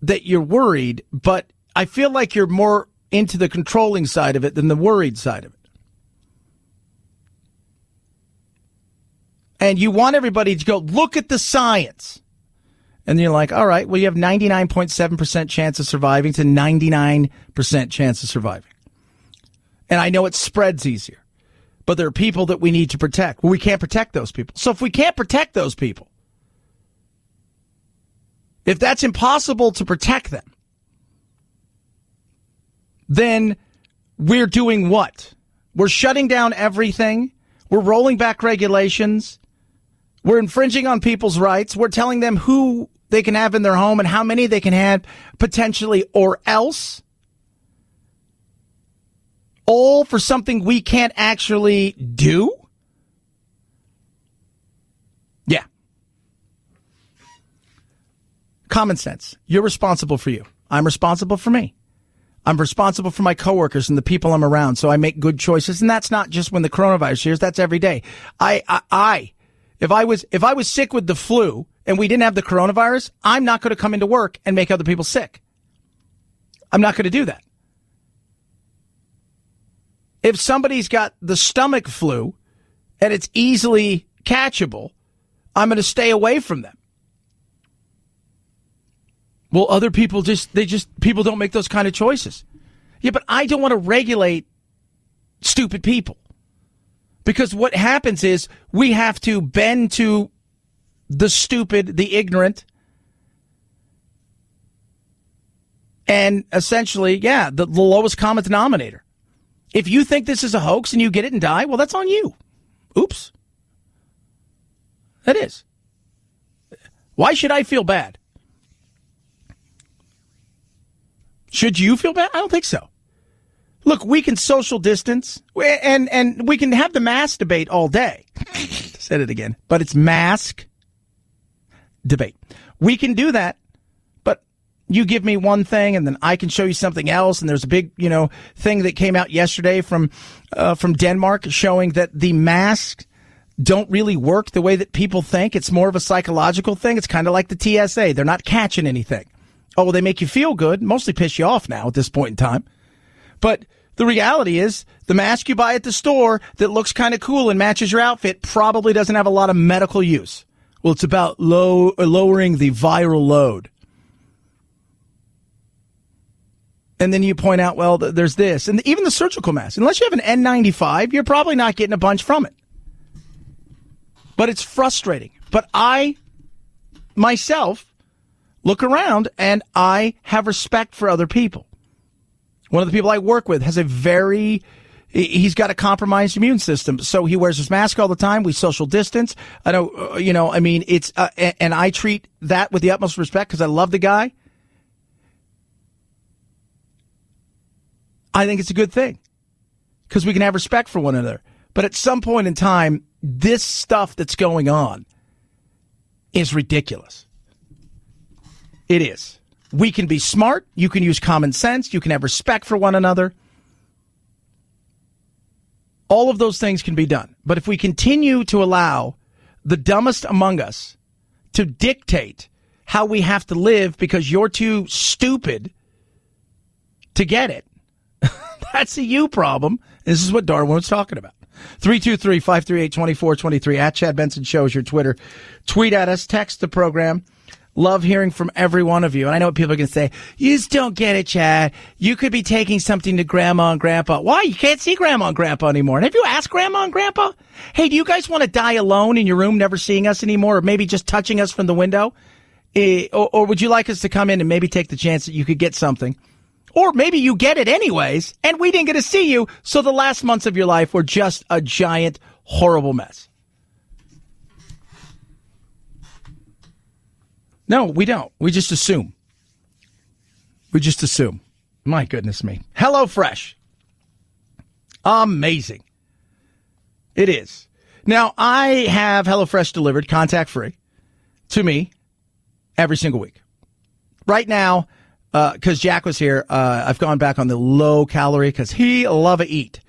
that you're worried, but I feel like you're more into the controlling side of it than the worried side of it. And you want everybody to go, look at the science. And you're like, all right, well, you have 99.7% chance of surviving to 99% chance of surviving. And I know it spreads easier. But there are people that we need to protect. Well, we can't protect those people. So if we can't protect those people, if that's impossible to protect them, then we're doing what? We're shutting down everything. We're rolling back regulations. We're infringing on people's rights. We're telling them who they can have in their home and how many they can have potentially or else. All for something we can't actually do? Yeah. Common sense. You're responsible for you. I'm responsible for me. I'm responsible for my coworkers and the people I'm around, so I make good choices. And that's not just when the coronavirus is here. That's every day. If I was sick with the flu and we didn't have the coronavirus, I'm not going to come into work and make other people sick. I'm not going to do that. If somebody's got the stomach flu and it's easily catchable, I'm going to stay away from them. Well, other people people don't make those kind of choices. Yeah, but I don't want to regulate stupid people. Because what happens is we have to bend to the stupid, the ignorant, and essentially, the lowest common denominator. If you think this is a hoax and you get it and die, well, that's on you. Oops. That is. Why should I feel bad? Should you feel bad? I don't think so. Look, we can social distance and we can have the mask debate all day. Said it again, but it's mask debate. We can do that. You give me one thing and then I can show you something else. And there's a big, thing that came out yesterday from Denmark showing that the masks don't really work the way that people think. It's more of a psychological thing. It's kind of like the TSA. They're not catching anything. Oh, well, they make you feel good, mostly piss you off now at this point in time. But the reality is the mask you buy at the store that looks kind of cool and matches your outfit probably doesn't have a lot of medical use. Well, it's about lowering the viral load. And then you point out, well, there's this. And even the surgical mask. Unless you have an N95, you're probably not getting a bunch from it. But it's frustrating. But I, myself, look around and I have respect for other people. One of the people I work with has he's got a compromised immune system. So he wears his mask all the time. We social distance. I know, it's, and I treat that with the utmost respect because I love the guy. I think it's a good thing because we can have respect for one another. But at some point in time, this stuff that's going on is ridiculous. It is. We can be smart. You can use common sense. You can have respect for one another. All of those things can be done. But if we continue to allow the dumbest among us to dictate how we have to live because you're too stupid to get it, that's a you problem. This is what Darwin was talking about. 323-538-2423 at Chad Benson Show is your Twitter. Tweet at us, text the program. Love hearing from every one of you. And I know what people are going to say. You just don't get it, Chad. You could be taking something to Grandma and Grandpa. Why? You can't see Grandma and Grandpa anymore. And have you asked Grandma and Grandpa? Hey, do you guys want to die alone in your room, never seeing us anymore, or maybe just touching us from the window? Or would you like us to come in and maybe take the chance that you could get something? Or maybe you get it anyways, and we didn't get to see you, so the last months of your life were just a giant, horrible mess. No, we don't. We just assume. My goodness me. HelloFresh. Amazing. It is. Now, I have HelloFresh delivered contact-free to me every single week. Right now, because Jack was here, I've gone back on the low calorie because he love to eat.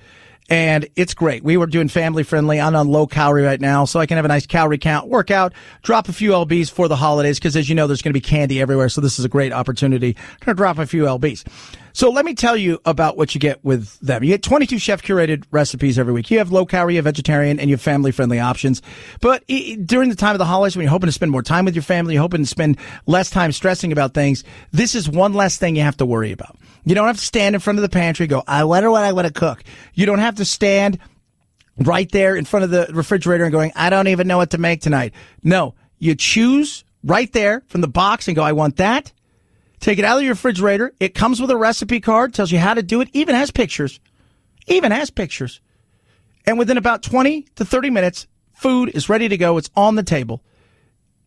And it's great. We were doing family friendly. I'm on low calorie right now, so I can have a nice calorie count, work out, drop a few LBs for the holidays, because as you know, there's going to be candy everywhere. So this is a great opportunity to drop a few LBs. So let me tell you about what you get with them. You get 22 chef curated recipes every week. You have low calorie, you have vegetarian, and you have family friendly options. But during the time of the holidays, when you're hoping to spend more time with your family, you're hoping to spend less time stressing about things, this is one less thing you have to worry about. You don't have to stand in front of the pantry and go, I wonder what I want to cook. You don't have to stand right there in front of the refrigerator and going, I don't even know what to make tonight. No, you choose right there from the box and go, I want that. Take it out of your refrigerator. It comes with a recipe card, tells you how to do it, even has pictures. And within about 20 to 30 minutes, food is ready to go. It's on the table.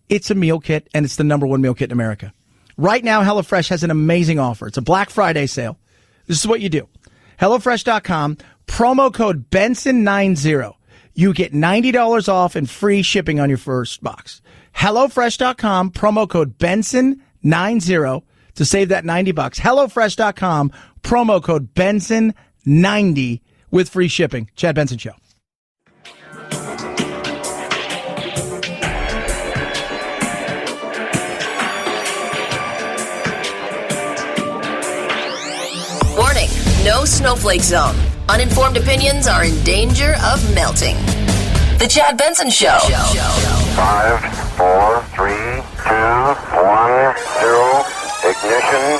It's a meal kit, and it's the number one meal kit in America. Right now, HelloFresh has an amazing offer. It's a Black Friday sale. This is what you do. HelloFresh.com, promo code Benson90. You get $90 off and free shipping on your first box. HelloFresh.com, promo code Benson90 to save that $90. HelloFresh.com, promo code Benson90 with free shipping. Chad Benson Show. Warning, no snowflake zone. Uninformed opinions are in danger of melting. The Chad Benson Show. 5, 4, 3, 2, 1, 0, ignition,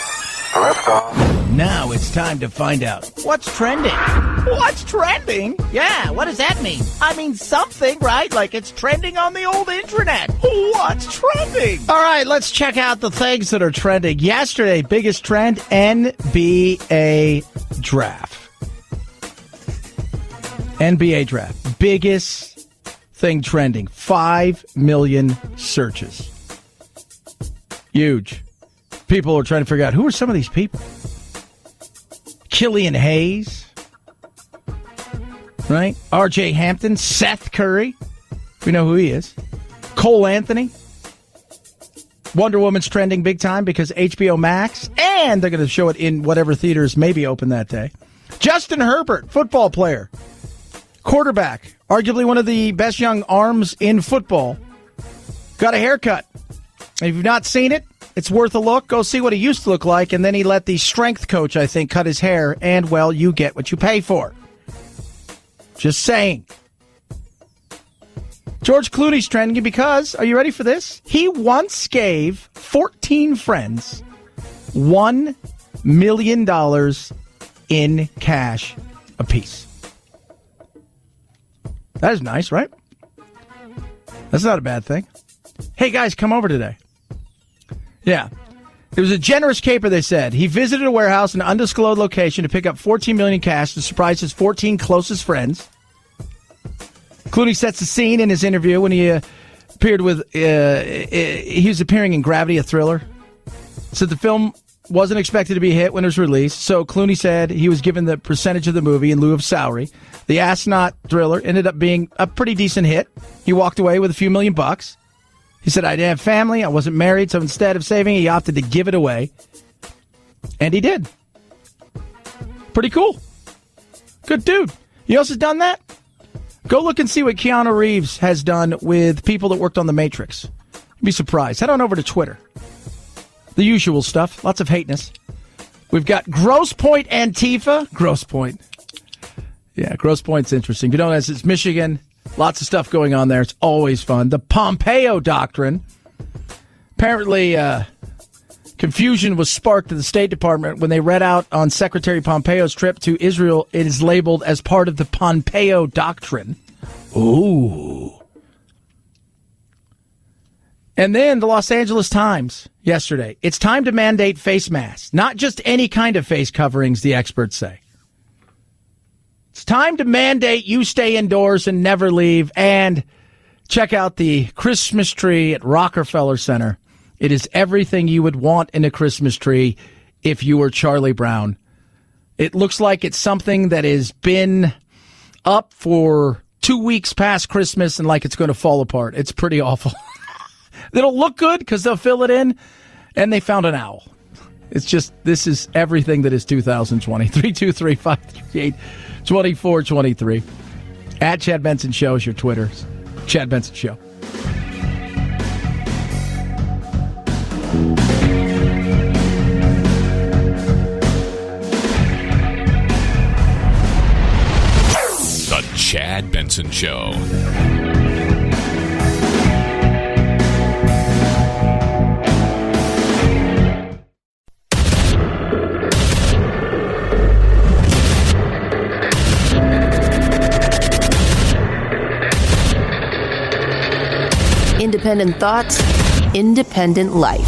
liftoff. Now it's time to find out what's trending. What's trending? Yeah, what does that mean? I mean something, right? Like it's trending on the old internet. What's trending? All right, let's check out the things that are trending. Yesterday, biggest trend, NBA draft. NBA draft. Biggest thing trending. 5 million searches. Huge. People are trying to figure out who are some of these people. Killian Hayes, right? R.J. Hampton, Seth Curry. We know who he is. Cole Anthony. Wonder Woman's trending big time because HBO Max, and they're going to show it in whatever theaters may be open that day. Justin Herbert, football player, quarterback, arguably one of the best young arms in football, got a haircut. If you've not seen it, it's worth a look. Go see what he used to look like, and then he let the strength coach, I think, cut his hair, and, well, you get what you pay for. Just saying. George Clooney's trending because, are you ready for this? He once gave 14 friends $1 million in cash apiece. That is nice, right? That's not a bad thing. Hey, guys, come over today. Yeah. It was a generous caper, they said. He visited a warehouse in an undisclosed location to pick up $14 million in cash to surprise his 14 closest friends. Clooney sets the scene in his interview when he appeared with, he was appearing in Gravity, a thriller. Said the film wasn't expected to be a hit when it was released, so Clooney said he was given the percentage of the movie in lieu of salary. The astronaut thriller ended up being a pretty decent hit. He walked away with a few $1,000,000. He said, I didn't have family, I wasn't married, so instead of saving, he opted to give it away. And he did. Pretty cool. Good dude. You know who else has done that? Go look and see what Keanu Reeves has done with people that worked on The Matrix. You'd be surprised. Head on over to Twitter. The usual stuff. Lots of hateness. We've got Grosse Pointe Antifa. Grosse Pointe. Yeah, Grosse Pointe's interesting. You know, as it's Michigan, lots of stuff going on there. It's always fun. The Pompeo Doctrine. Apparently, confusion was sparked at the State Department when they read out on Secretary Pompeo's trip to Israel. It is labeled as part of the Pompeo Doctrine. Ooh. And then the Los Angeles Times yesterday. It's time to mandate face masks. Not just any kind of face coverings, the experts say. It's time to mandate you stay indoors and never leave. And check out the Christmas tree at Rockefeller Center. It is everything you would want in a Christmas tree if you were Charlie Brown. It looks like it's something that has been up for 2 weeks past Christmas and like it's going to fall apart. It's pretty awful. It'll look good because they'll fill it in, and they found an owl. It's just, this is everything that is 2020. 323-538-2423. At Chad Benson Show is your Twitter. Chad Benson Show. The Chad Benson Show. independent thoughts, independent life.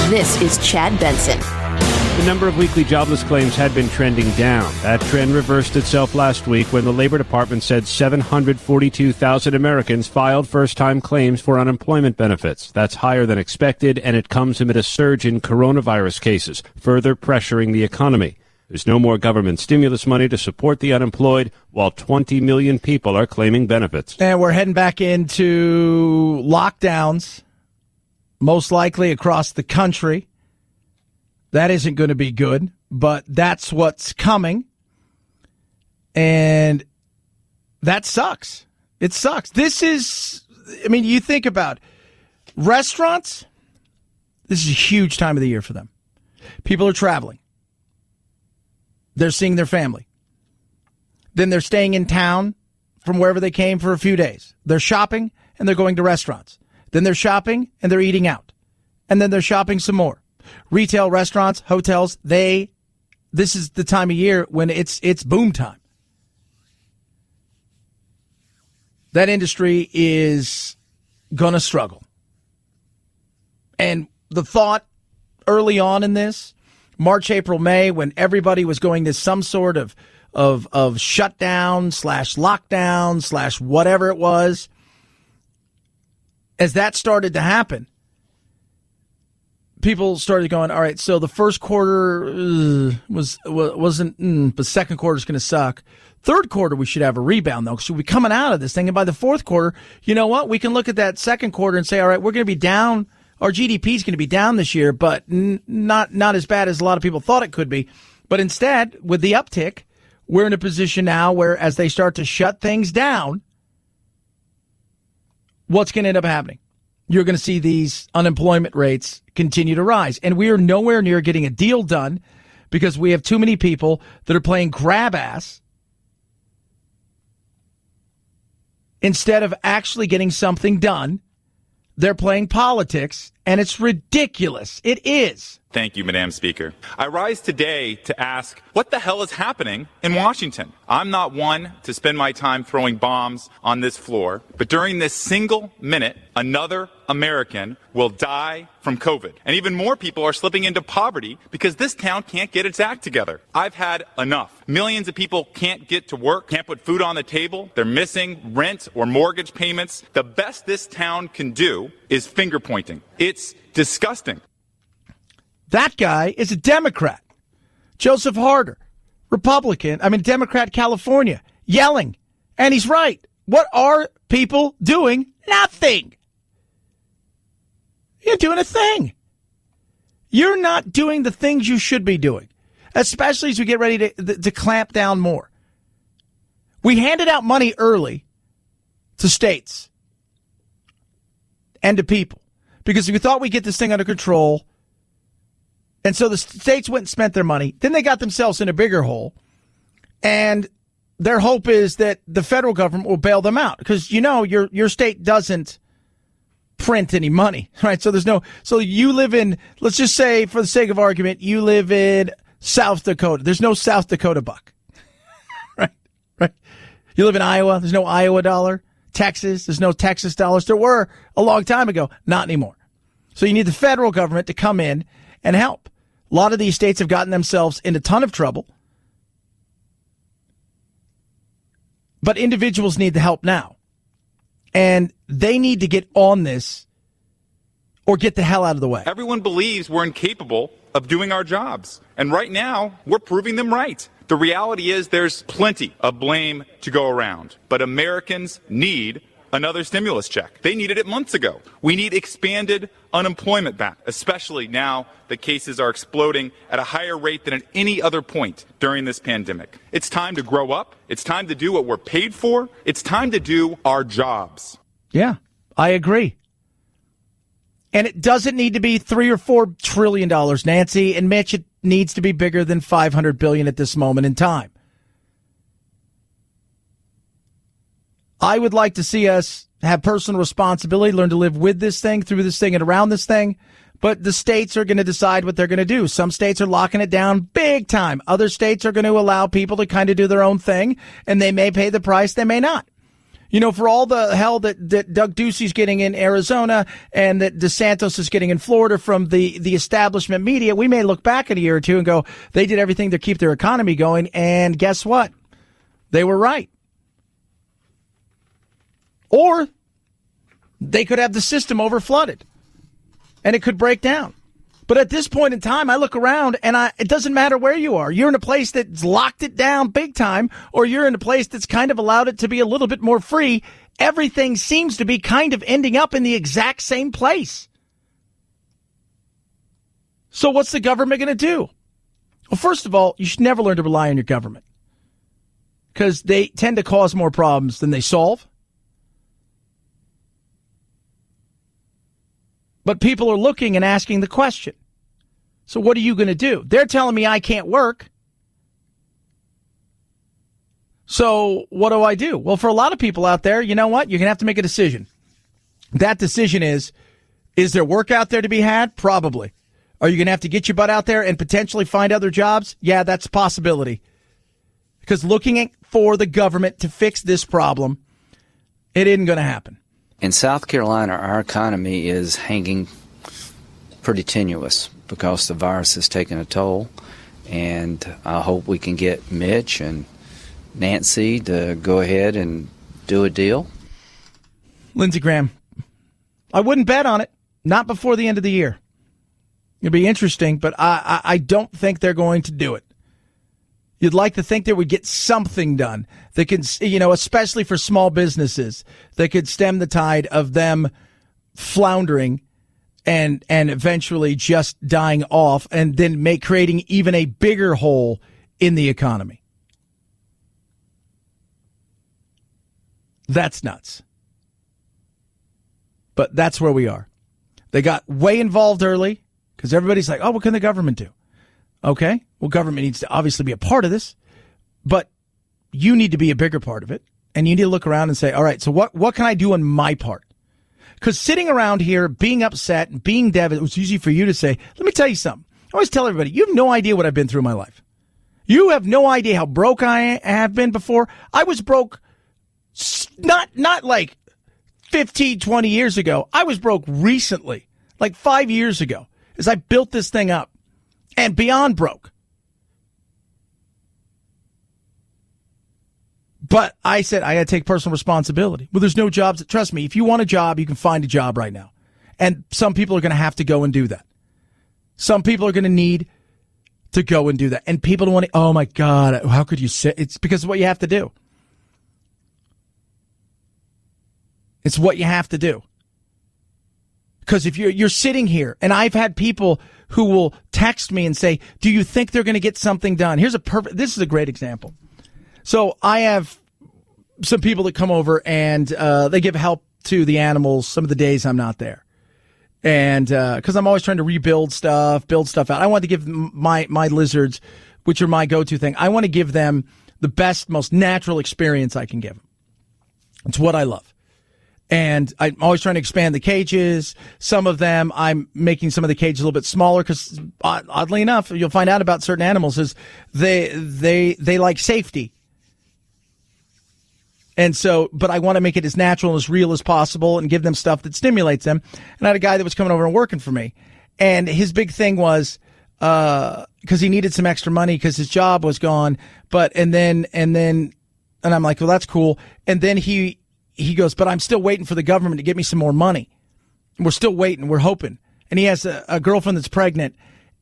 This is Chad Benson. The number of weekly jobless claims had been trending down. That trend reversed itself last week when the Labor Department said 742,000 Americans filed first-time claims for unemployment benefits. That's higher than expected, and it comes amid a surge in coronavirus cases, further pressuring the economy. There's no more government stimulus money to support the unemployed, while 20 million people are claiming benefits. And we're heading back into lockdowns, most likely across the country. That isn't going to be good, but that's what's coming. And that sucks. It sucks. This is, I mean, you think about restaurants. This is a huge time of the year for them. People are traveling. They're seeing their family. Then they're staying in town from wherever they came for a few days. They're shopping and they're going to restaurants. Then they're shopping and they're eating out. And then they're shopping some more. Retail, restaurants, hotels, this is the time of year when it's boom time. That industry is going to struggle. And the thought early on in this, March, April, May, when everybody was going to some sort of shutdown / lockdown / whatever it was, as that started to happen, people started going, all right, so the first quarter wasn't, but second quarter is going to suck. Third quarter, we should have a rebound, though, because we'll be coming out of this thing. And by the fourth quarter, you know what? We can look at that second quarter and say, all right, we're going to be down. Our GDP is going to be down this year, but not as bad as a lot of people thought it could be. But instead, with the uptick, we're in a position now where as they start to shut things down, what's going to end up happening? You're going to see these unemployment rates continue to rise. And we are nowhere near getting a deal done because we have too many people that are playing grab ass instead of actually getting something done. They're playing politics, and it's ridiculous. It is. Thank you, Madam Speaker. I rise today to ask, what the hell is happening in Washington? I'm not one to spend my time throwing bombs on this floor, but during this single minute, another American will die from COVID. And even more people are slipping into poverty because this town can't get its act together. I've had enough. Millions of people can't get to work, can't put food on the table. They're missing rent or mortgage payments. The best this town can do is finger pointing. It's disgusting. That guy is a Democrat. Joseph Harder, Democrat, California, yelling. And he's right. What are people doing? Nothing. You're doing a thing. You're not doing the things you should be doing, especially as we get ready to clamp down more. We handed out money early to states and to people because we thought we'd get this thing under control. And so the states went and spent their money. Then they got themselves in a bigger hole. And their hope is that the federal government will bail them out. Because, you know, your state doesn't print any money, right? So you live in, let's just say, for the sake of argument, you live in South Dakota. There's no South Dakota buck, right? You live in Iowa. There's no Iowa dollar. Texas, there's no Texas dollars. There were a long time ago. Not anymore. So you need the federal government to come in and help. A lot of these states have gotten themselves in a ton of trouble. But individuals need the help now. And they need to get on this or get the hell out of the way. Everyone believes we're incapable of doing our jobs. And right now, we're proving them right. The reality is there's plenty of blame to go around. But Americans need another stimulus check. They needed it months ago. We need expanded unemployment back, especially now that cases are exploding at a higher rate than at any other point during this pandemic. It's time to grow up. It's time to do what we're paid for. It's time to do our jobs. Yeah, I agree. And it doesn't need to be $3 or $4 trillion, Nancy and Mitch. It needs to be bigger than $500 billion at this moment in time. I would like to see us have personal responsibility, learn to live with this thing, through this thing, and around this thing. But the states are going to decide what they're going to do. Some states are locking it down big time. Other states are going to allow people to kind of do their own thing, and they may pay the price, they may not. You know, for all the hell that Doug Ducey's getting in Arizona and that DeSantis is getting in Florida from the establishment media, we may look back in a year or two and go, they did everything to keep their economy going. And guess what? They were right. Or they could have the system overflooded and it could break down. But at this point in time, I look around and it doesn't matter where you are. You're in a place that's locked it down big time, or you're in a place that's kind of allowed it to be a little bit more free. Everything seems to be kind of ending up in the exact same place. So what's the government going to do? Well, first of all, you should never learn to rely on your government because they tend to cause more problems than they solve. But people are looking and asking the question. So what are you going to do? They're telling me I can't work. So what do I do? Well, for a lot of people out there, you know what? You're going to have to make a decision. That decision is there work out there to be had? Probably. Are you going to have to get your butt out there and potentially find other jobs? Yeah, that's a possibility. Because looking for the government to fix this problem, it isn't going to happen. In South Carolina, our economy is hanging pretty tenuous because the virus has taken a toll, and I hope we can get Mitch and Nancy to go ahead and do a deal. Lindsey Graham, I wouldn't bet on it, not before the end of the year. It'd be interesting, but I don't think they're going to do it. You'd like to think they would get something done that can, you know, especially for small businesses, that could stem the tide of them floundering and eventually just dying off and then creating even a bigger hole in the economy. That's nuts. But that's where we are. They got way involved early because everybody's like, oh, what can the government do? Okay, well, government needs to obviously be a part of this, but you need to be a bigger part of it, and you need to look around and say, all right, so what can I do on my part? Because sitting around here, being upset and being devastated, it's easy for you to say, let me tell you something. I always tell everybody, you have no idea what I've been through in my life. You have no idea how broke I have been before. I was broke not like 15, 20 years ago. I was broke recently, like 5 years ago, as I built this thing up. And beyond broke. But I said, I got to take personal responsibility. Well, there's no jobs. Trust me, if you want a job, you can find a job right now. And some people are going to have to go and do that. Some people are going to need to go and do that. And people don't want to, oh my God, how could you say? It's because of what you have to do. It's what you have to do. Because if you're sitting here, and I've had people who will text me and say, do you think they're going to get something done? This is a great example. So I have some people that come over and they give help to the animals some of the days I'm not there. And because I'm always trying to build stuff out. I want to give my lizards, which are my go-to thing, I want to give them the best, most natural experience I can give them. It's what I love. And I'm always trying to expand the cages. Some of them, I'm making some of the cages a little bit smaller because, oddly enough, you'll find out about certain animals is they like safety. And so, but I want to make it as natural and as real as possible and give them stuff that stimulates them. And I had a guy that was coming over and working for me, and his big thing was because he needed some extra money because his job was gone. And I'm like, well, that's cool. And then he goes, but I'm still waiting for the government to get me some more money. And we're still waiting. We're hoping. And he has a girlfriend that's pregnant.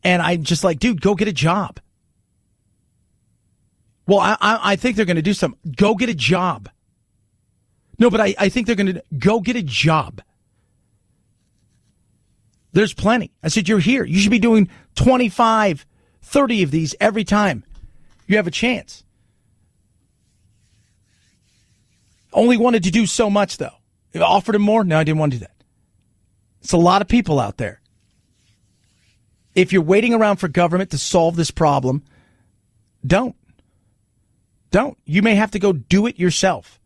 And I'm just like, dude, go get a job. Well, I think they're going to do something. Go get a job. No, but I think they're going to go get a job. There's plenty. I said, you're here. You should be doing 25, 30 of these every time you have a chance. Only wanted to do so much, though. If I offered him more, no, I didn't want to do that. It's a lot of people out there. If you're waiting around for government to solve this problem, don't. You may have to go do it yourself.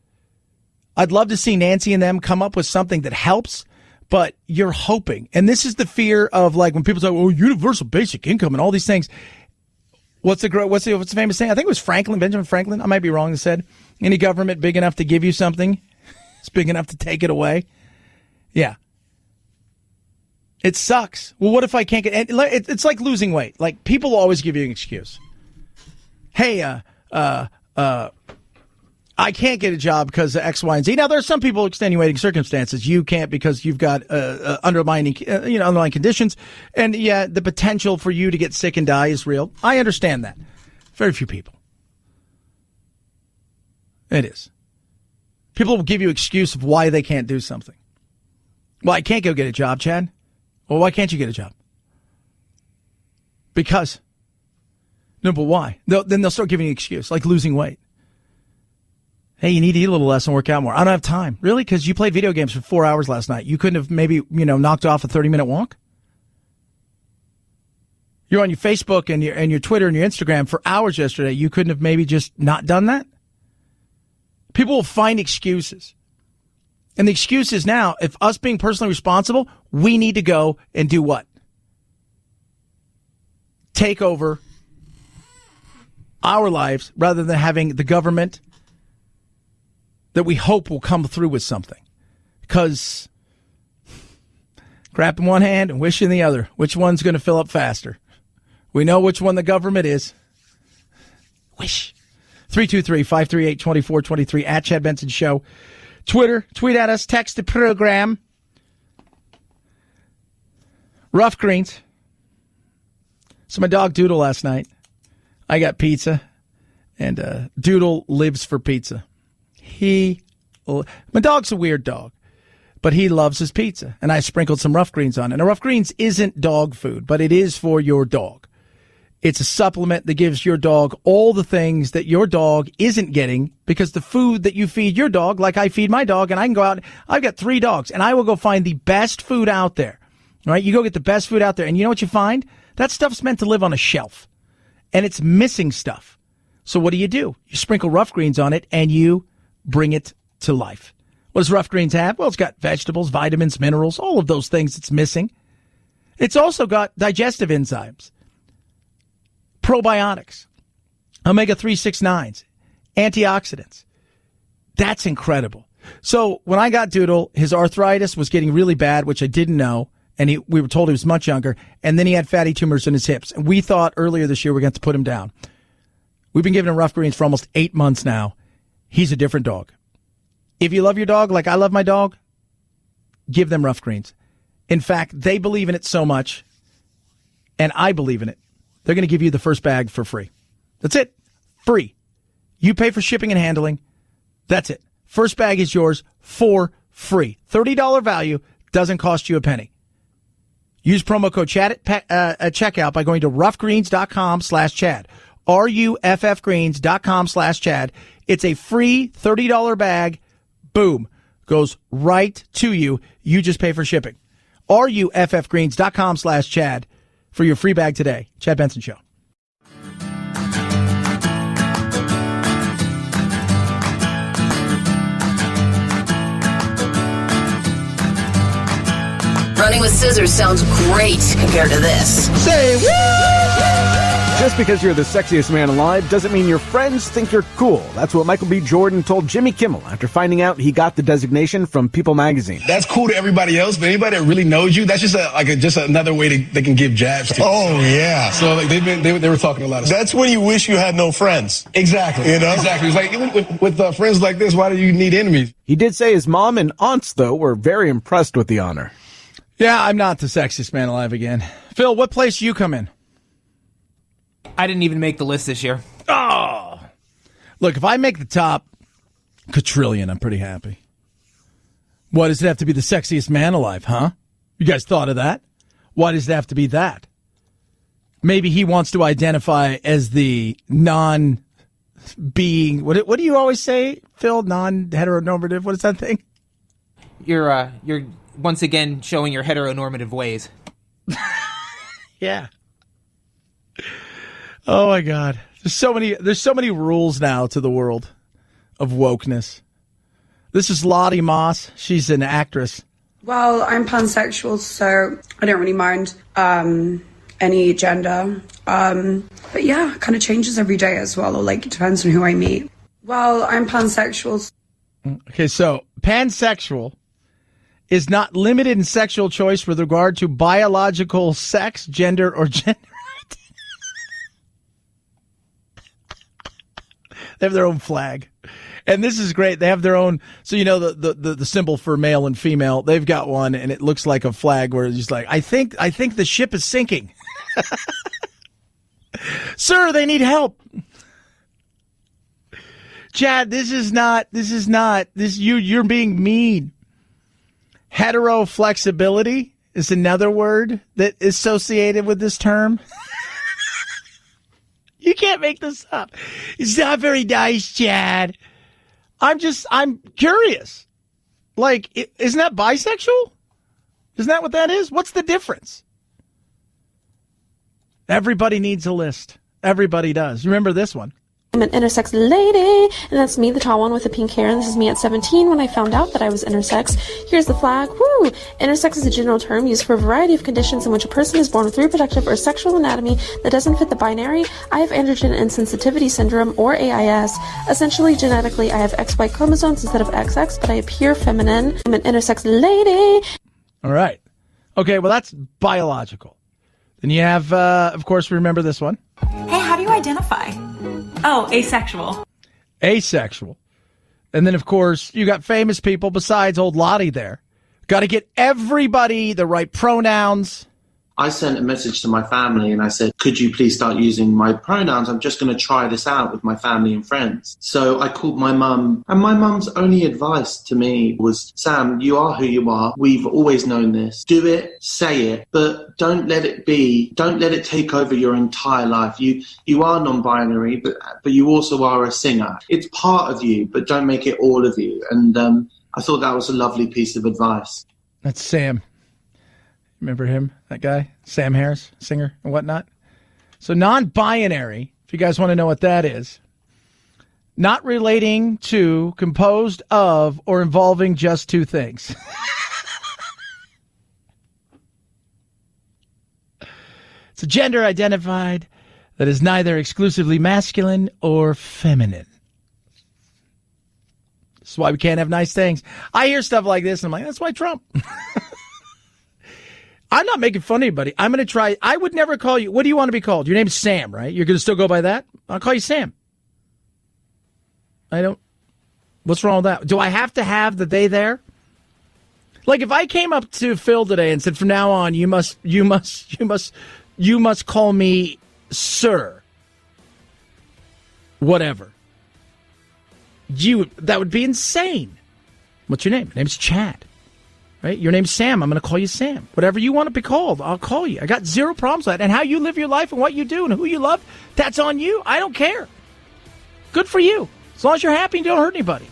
I'd love to see Nancy and them come up with something that helps, but you're hoping. And this is the fear of, like, when people say, oh, universal basic income and all these things. What's the famous saying? I think it was Benjamin Franklin. I might be wrong. That said, any government big enough to give you something is big enough to take it away. Yeah. It sucks. Well, what if I can't get... It's like losing weight. Like, people always give you an excuse. Hey, I can't get a job because of X, Y, and Z. Now, there are some people extenuating circumstances. You can't because you've got underlying conditions. And, yeah, the potential for you to get sick and die is real. I understand that. Very few people. It is. People will give you excuse of why they can't do something. Well, I can't go get a job, Chad. Well, why can't you get a job? Because. No, but why? Then they'll start giving you an excuse, like losing weight. Hey, you need to eat a little less and work out more. I don't have time. Really? Because you played video games for 4 hours last night. You couldn't have maybe, knocked off a 30-minute walk? You're on your Facebook and your Twitter and your Instagram for hours yesterday. You couldn't have maybe just not done that? People will find excuses. And the excuse is now, if us being personally responsible, we need to go and do what? Take over our lives rather than having the government that we hope will come through with something. Because crap in one hand and wish in the other. Which one's going to fill up faster? We know which one the government is. Wish. 323-538-2423 at Chad Benson Show. Twitter, tweet at us, text the program. Rough greens. So my dog Doodle last night, I got pizza, and Doodle lives for pizza. My dog's a weird dog, but he loves his pizza, and I sprinkled some rough greens on it. And rough greens isn't dog food, but it is for your dog. It's a supplement that gives your dog all the things that your dog isn't getting, because the food that you feed your dog, like I feed my dog, and I can go out, I've got 3 dogs, and I will go find the best food out there. All right, you go get the best food out there, and you know what you find? That stuff's meant to live on a shelf, and it's missing stuff. So what do? You sprinkle rough greens on it, and you bring it to life. What does rough greens have? Well, it's got vegetables, vitamins, minerals, all of those things it's missing. It's also got digestive enzymes, probiotics, omega-3, 6, 9s, antioxidants. That's incredible. So when I got Doodle, his arthritis was getting really bad, which I didn't know, and we were told he was much younger, and then he had fatty tumors in his hips. And we thought earlier this year we were going to put him down. We've been giving him rough greens for almost 8 months now. He's a different dog. If you love your dog like I love my dog, give them rough greens. In fact, they believe in it so much, and I believe in it, they're going to give you the first bag for free. That's it. Free. You pay for shipping and handling. That's it. First bag is yours for free. $30 value, doesn't cost you a penny. Use promo code CHAD at checkout by going to roughgreens.com/Chad. RUFFgreens.com/Chad. It's a free $30 bag. Boom. Goes right to you. You just pay for shipping. RUFFgreens.com/Chad for your free bag today. Chad Benson Show. Running with scissors sounds great compared to this. Say what? Just because you're the sexiest man alive doesn't mean your friends think you're cool. That's what Michael B. Jordan told Jimmy Kimmel after finding out he got the designation from People magazine. That's cool to everybody else, but anybody that really knows you, that's just just another way they can give jabs to. Oh yeah. So like they were talking a lot of stuff. That's when you wish you had no friends. Exactly. You know? Exactly. It's like even with friends like this, why do you need enemies? He did say his mom and aunts, though, were very impressed with the honor. Yeah, I'm not the sexiest man alive again. Phil, what place do you come in? I didn't even make the list this year. Oh. Look, if I make the top quadrillion, I'm pretty happy. Why does it have to be the sexiest man alive, huh? You guys thought of that? Why does it have to be that? Maybe he wants to identify as the non-being. What do you always say, Phil? Non-heteronormative? What is that thing? You're once again showing your heteronormative ways. Yeah. Oh my God. There's so many rules now to the world of wokeness. This is Lottie Moss. She's an actress. Well, I'm pansexual, so I don't really mind any gender. But yeah, it kind of changes every day as well, or like it depends on who I meet. Well, I'm pansexual. Okay, so pansexual is not limited in sexual choice with regard to biological sex, gender, or gender. They have their own flag. And this is great. They have their own. So, you know, the symbol for male and female, they've got one, and it looks like a flag where it's just like, I think the ship is sinking. Sir, they need help. Chad, you're being mean. Hetero flexibility is another word that is associated with this term. You can't make this up. It's not very nice, Chad. I'm curious. Like, isn't that bisexual? Isn't that what that is? What's the difference? Everybody needs a list. Everybody does. Remember this one. I'm an intersex lady, and that's me, the tall one with the pink hair, and this is me at 17 when I found out that I was intersex. Here's the flag. Woo! Intersex is a general term used for a variety of conditions in which a person is born with reproductive or sexual anatomy that doesn't fit the binary. I have androgen insensitivity syndrome, or AIS. Essentially, genetically, I have XY chromosomes instead of XX, but I appear feminine. I'm an intersex lady. All right. Okay, well, that's biological. Then you have, of course, remember this one. Hey, how do you identify? Oh, asexual. Asexual. And then, of course, you got famous people besides old Lottie there. Got to get everybody the right pronouns. I sent a message to my family and I said, could you please start using my pronouns? I'm just going to try this out with my family and friends. So I called my mum, and my mum's only advice to me was, Sam, you are who you are. We've always known this. Do it, say it, but don't let it take over your entire life. You are non-binary, but you also are a singer. It's part of you, but don't make it all of you. And I thought that was a lovely piece of advice. That's Sam. Remember him, that guy? Sam Harris, singer and whatnot. So non-binary, if you guys want to know what that is, not relating to, composed of, or involving just two things. It's a gender identified that is neither exclusively masculine or feminine. This is why we can't have nice things. I hear stuff like this, and I'm like, that's why Trump. I'm not making fun of anybody. I'm going to try. I would never call you. What do you want to be called? Your name's Sam, right? You're going to still go by that? I'll call you Sam. What's wrong with that? Do I have to have the they there? Like if I came up to Phil today and said, from now on, you must call me sir. Whatever. That would be insane. What's your name? My name's Chad. Right? Your name's Sam. I'm going to call you Sam. Whatever you want to be called, I'll call you. I got zero problems with that. And how you live your life and what you do and who you love, that's on you. I don't care. Good for you. As long as you're happy and don't hurt anybody.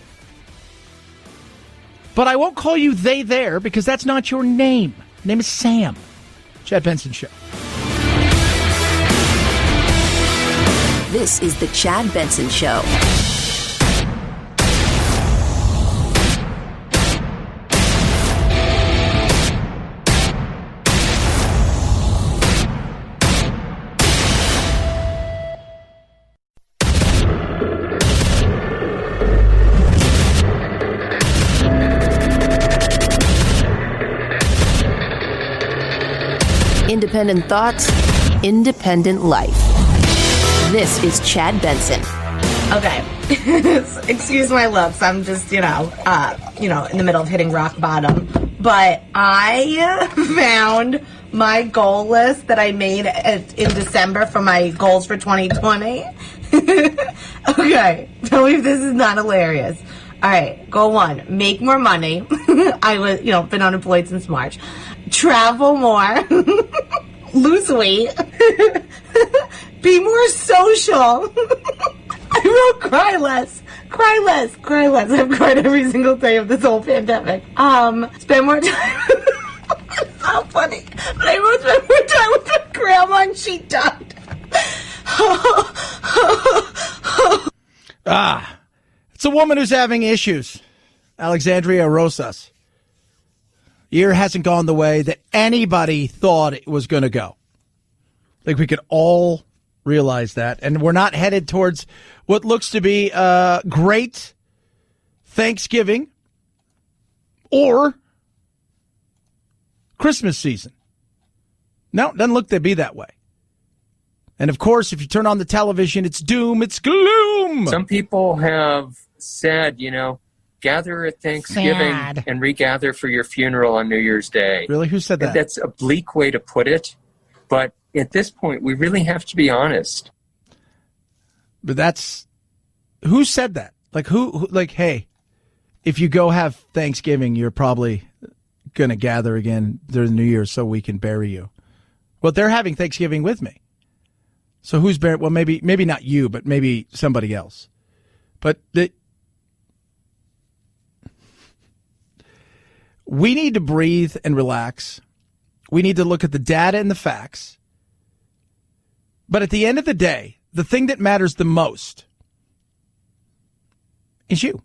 But I won't call you they there because that's not your name. Your name is Sam. Chad Benson Show. This is the Chad Benson Show. Independent thoughts, independent life. This is Chad Benson. Okay. Excuse my looks. I'm just, in the middle of hitting rock bottom. But I found my goal list that I made in December for my goals for 2020. Okay. Tell me if this is not hilarious. All right. Goal 1, make more money. I was, been unemployed since March. Travel more. Lose weight. Be more social. I wrote cry less. Cry less. Cry less. I've cried every single day of this whole pandemic. Spend more time. It's so funny. But I wrote spend more time with my grandma and she died. It's a woman who's having issues. Alexandria Rosas. Year hasn't gone the way that anybody thought it was going to go. Like we could all realize that. And we're not headed towards what looks to be great Thanksgiving or Christmas season. No, it doesn't look to be that way. And of course, if you turn on the television, it's doom, it's gloom. Some people have said, gather at Thanksgiving and regather for your funeral on New Year's Day. Really? Who said that? That's a bleak way to put it. But at this point, we really have to be honest. But who said that? Hey, if you go have Thanksgiving, you're probably going to gather again during New Year's so we can bury you. Well, they're having Thanksgiving with me. So who's buried? Well, maybe not you, but maybe somebody else. But we need to breathe and relax. We need to look at the data and the facts. But at the end of the day, the thing that matters the most is you.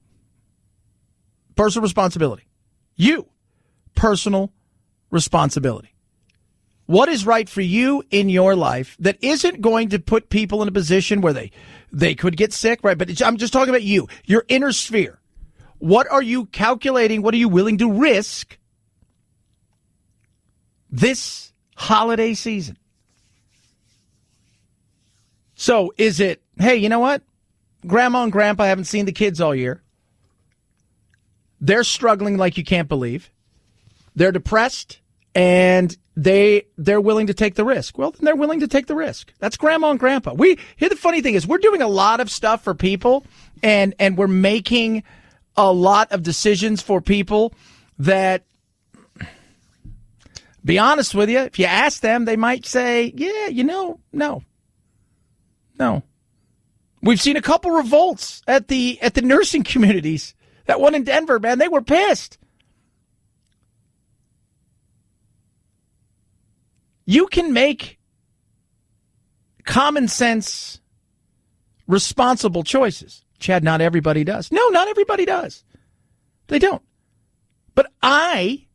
Personal responsibility. You. Personal responsibility. What is right for you in your life that isn't going to put people in a position where they could get sick, right? But I'm just talking about you, your inner sphere. What are you calculating? What are you willing to risk this holiday season? So is it, hey, you know what? Grandma and Grandpa haven't seen the kids all year. They're struggling like you can't believe. They're depressed, and they're willing to take the risk. Well, then they're willing to take the risk. That's Grandma and Grandpa. Here the funny thing is, we're doing a lot of stuff for people, and we're making a lot of decisions for people that, be honest with you, if you ask them, they might say, yeah, no. We've seen a couple revolts at the nursing communities. That one in Denver, man, they were pissed. You can make common sense, responsible choices. Chad, not everybody does. No, not everybody does. They don't. But I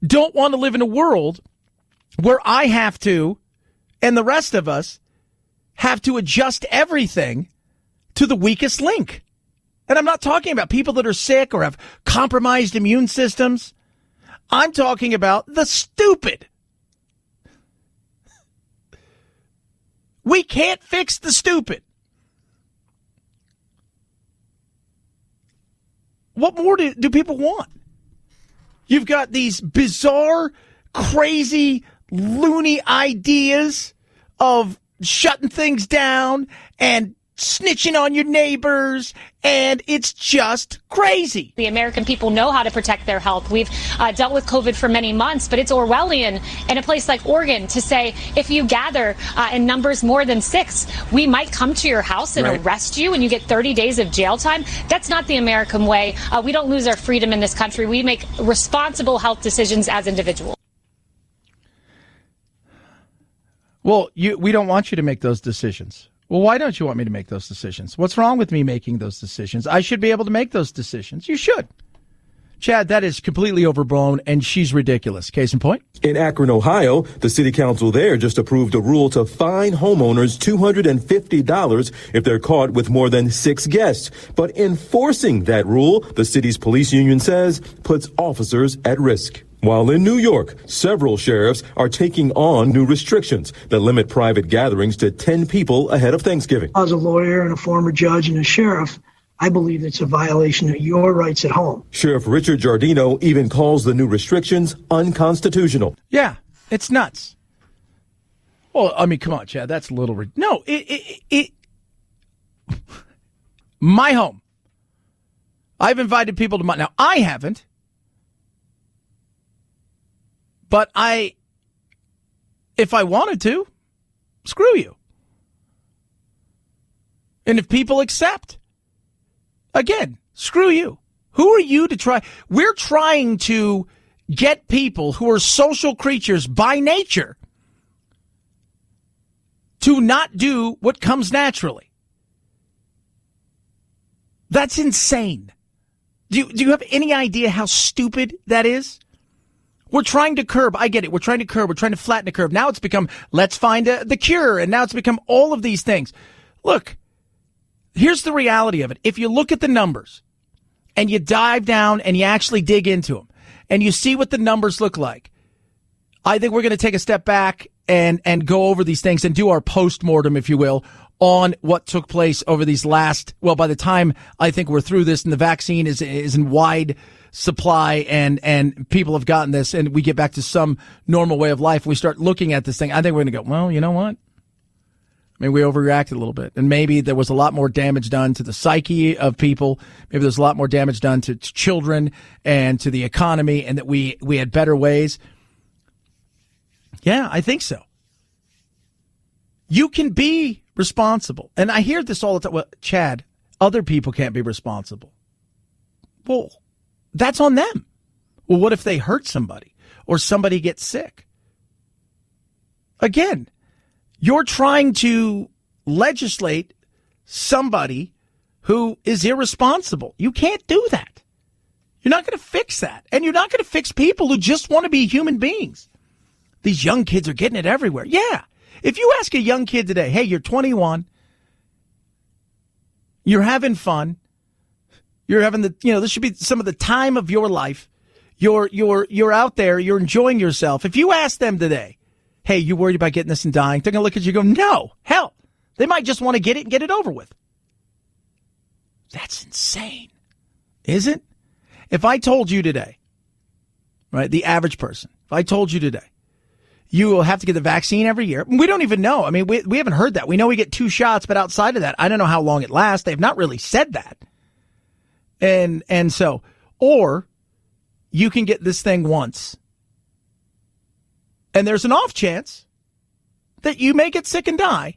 don't want to live in a world where I have to, and the rest of us, have to adjust everything to the weakest link. And I'm not talking about people that are sick or have compromised immune systems. I'm talking about the stupid. We can't fix the stupid. What more do people want? You've got these bizarre, crazy, loony ideas of shutting things down and snitching on your neighbors, and it's just crazy. The American people know how to protect their health. We've dealt with COVID for many months, but it's Orwellian in a place like Oregon to say if you gather in numbers more than 6, we might come to your house and arrest you and you get 30 days of jail time. That's not the American way. We don't lose our freedom in this country. We make responsible health decisions as individuals. Well, we don't want you to make those decisions. Well, why don't you want me to make those decisions? What's wrong with me making those decisions? I should be able to make those decisions. You should. Chad, that is completely overblown, and she's ridiculous. Case in point. In Akron, Ohio, the city council there just approved a rule to fine homeowners $250 if they're caught with more than 6 guests. But enforcing that rule, the city's police union says, puts officers at risk. While in New York, several sheriffs are taking on new restrictions that limit private gatherings to 10 people ahead of Thanksgiving. As a lawyer and a former judge and a sheriff, I believe it's a violation of your rights at home. Sheriff Richard Giardino even calls the new restrictions unconstitutional. Yeah, it's nuts. Well, I mean, come on, Chad, that's a little... No, my home. I've invited people to my... Now, I haven't. But if I wanted to, screw you. And if people accept, again, screw you. Who are you to try? We're trying to get people who are social creatures by nature to not do what comes naturally. That's insane. Do you have any idea how stupid that is? We're trying to curb. I get it. We're trying to curb. We're trying to flatten the curve. Now it's become, let's find the cure. And now it's become all of these things. Look, here's the reality of it. If you look at the numbers, and you dive down and you actually dig into them and you see what the numbers look like, I think we're going to take a step back and go over these things and do our post-mortem, if you will, on what took place over these last, well, by the time I think we're through this and the vaccine is in wide supply and people have gotten this and we get back to some normal way of life, we start looking at this thing, I think we're going to go, well, you know what? Maybe we overreacted a little bit. And maybe there was a lot more damage done to the psyche of people. Maybe there's a lot more damage done to children and to the economy, and that we had better ways. Yeah, I think so. You can be responsible. And I hear this all the time. Well, Chad, other people can't be responsible. Well, that's on them. Well, what if they hurt somebody or somebody gets sick? Again, you're trying to legislate somebody who is irresponsible. You can't do that. You're not going to fix that. And you're not going to fix people who just want to be human beings. These young kids are getting it everywhere. Yeah. If you ask a young kid today, hey, you're 21, you're having fun, you're having this should be some of the time of your life. You're out there, you're enjoying yourself. If you ask them today, hey, you worried about getting this and dying? They're going to look at you and go, no, hell, they might just want to get it and get it over with. That's insane, is it? If I told you today, right, the average person, if I told you today, you will have to get the vaccine every year. We don't even know. I mean, we haven't heard that. We know we get 2 shots, but outside of that, I don't know how long it lasts. They've not really said that. And so, or you can get this thing once. And there's an off chance that you may get sick and die.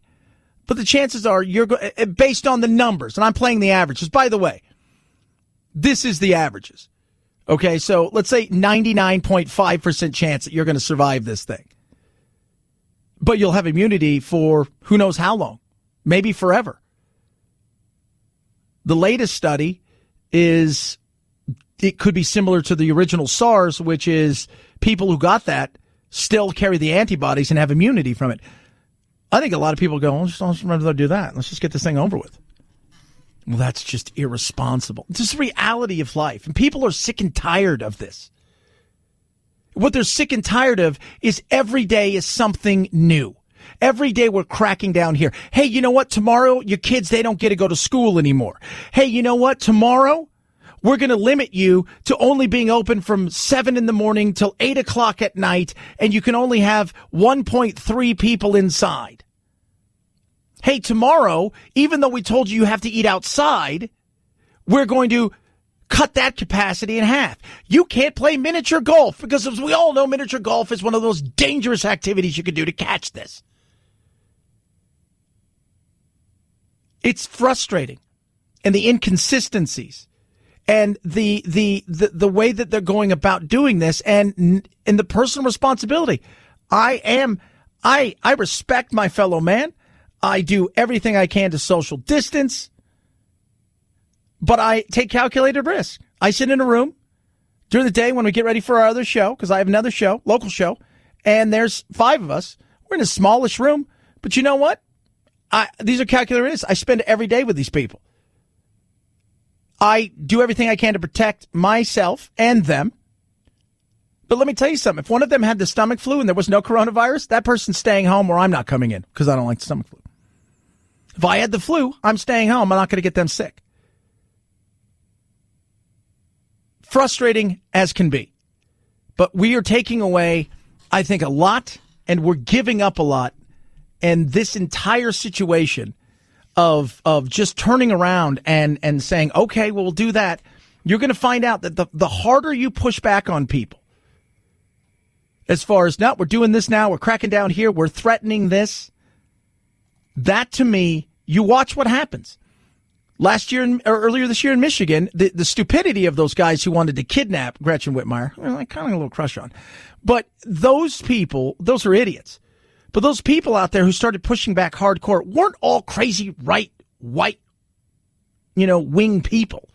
But the chances are based on the numbers, and I'm playing the averages. By the way, this is the averages. Okay, so let's say 99.5% chance that you're going to survive this thing. But you'll have immunity for who knows how long, maybe forever. The latest study is it could be similar to the original SARS, which is people who got that still carry the antibodies and have immunity from it. I think a lot of people go, let's remember to do that. Let's just get this thing over with. Well, that's just irresponsible. It's just the reality of life. And people are sick and tired of this. What they're sick and tired of is every day is something new. Every day we're cracking down here. Hey, you know what? Tomorrow, your kids, they don't get to go to school anymore. Hey, you know what? Tomorrow, we're going to limit you to only being open from 7 in the morning till 8 o'clock at night, and you can only have 1.3 people inside. Hey, tomorrow, even though we told you have to eat outside, we're going to cut that capacity in half. You can't play miniature golf because, as we all know, miniature golf is one of those dangerous activities you can do to catch this. It's frustrating, and the inconsistencies and the way that they're going about doing this and the personal responsibility. I respect my fellow man. I do everything I can to social distance. But I take calculated risk. I sit in a room during the day when we get ready for our other show, because I have another show, local show, and there's 5 of us. We're in a smallish room. But you know what? These are calculated risks. I spend every day with these people. I do everything I can to protect myself and them. But let me tell you something. If one of them had the stomach flu and there was no coronavirus, that person's staying home or I'm not coming in because I don't like the stomach flu. If I had the flu, I'm staying home. I'm not going to get them sick. Frustrating as can be. But we are taking away, I think, a lot, and we're giving up a lot. And this entire situation of just turning around and saying, okay, well, we'll do that, you're going to find out that the harder you push back on people, as far as, no, we're doing this now, we're cracking down here, we're threatening this, that to me, you watch what happens. Earlier this year in Michigan, the stupidity of those guys who wanted to kidnap Gretchen Whitmire, I kind of a little crush on. But those people, those are idiots. But those people out there who started pushing back hardcore weren't all crazy right, white, wing people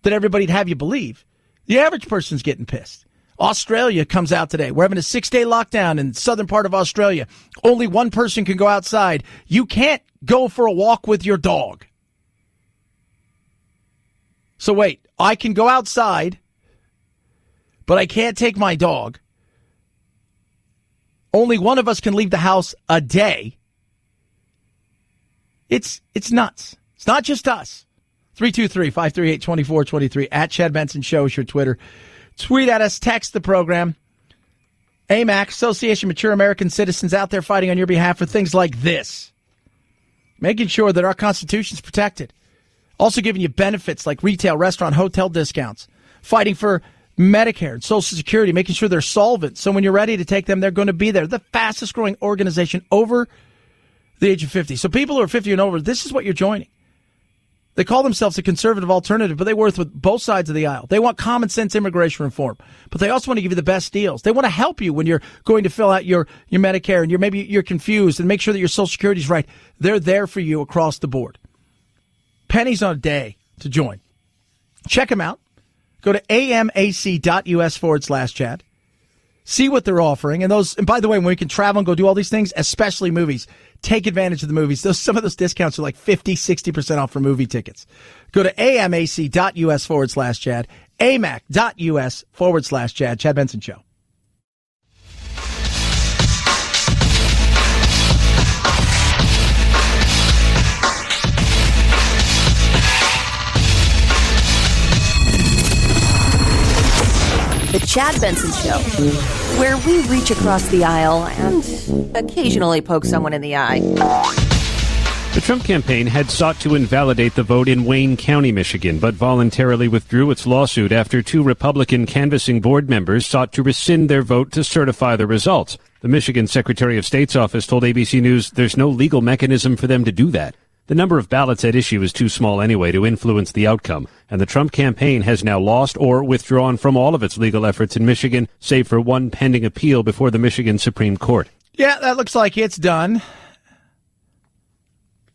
that everybody'd have you believe. The average person's getting pissed. Australia comes out today. We're having a 6-day lockdown in the southern part of Australia. Only one person can go outside. You can't go for a walk with your dog. So wait, I can go outside, but I can't take my dog. Only one of us can leave the house a day. It's nuts. It's not just us. 323-538-2423 at Chad Benson Show is your Twitter. Tweet at us, text the program. AMAC, Association of Mature American Citizens, out there fighting on your behalf for things like this. Making sure that our Constitution is protected. Also giving you benefits like retail, restaurant, hotel discounts. Fighting for Medicare and Social Security, making sure they're solvent. So when you're ready to take them, they're going to be there. The fastest growing organization over the age of 50. So people who are 50 and over, this is what you're joining. They call themselves a conservative alternative, but they work with both sides of the aisle. They want common sense immigration reform, but they also want to give you the best deals. They want to help you when you're going to fill out your Medicare and maybe you're confused and make sure that your Social Security is right. They're there for you across the board. Pennies on a day to join. Check them out. Go to amac.us/Chad. See what they're offering. And by the way, when we can travel and go do all these things, especially movies, take advantage of the movies. Some of those discounts are like 50, 60% off for movie tickets. Go to amac.us/Chad, amac.us/Chad. Chad Benson Show. The Chad Benson Show, where we reach across the aisle and occasionally poke someone in the eye. The Trump campaign had sought to invalidate the vote in Wayne County, Michigan, but voluntarily withdrew its lawsuit after two Republican canvassing board members sought to rescind their vote to certify the results. The Michigan Secretary of State's office told ABC News there's no legal mechanism for them to do that. The number of ballots at issue is too small anyway to influence the outcome, and the Trump campaign has now lost or withdrawn from all of its legal efforts in Michigan, save for one pending appeal before the Michigan Supreme Court. Yeah, that looks like it's done.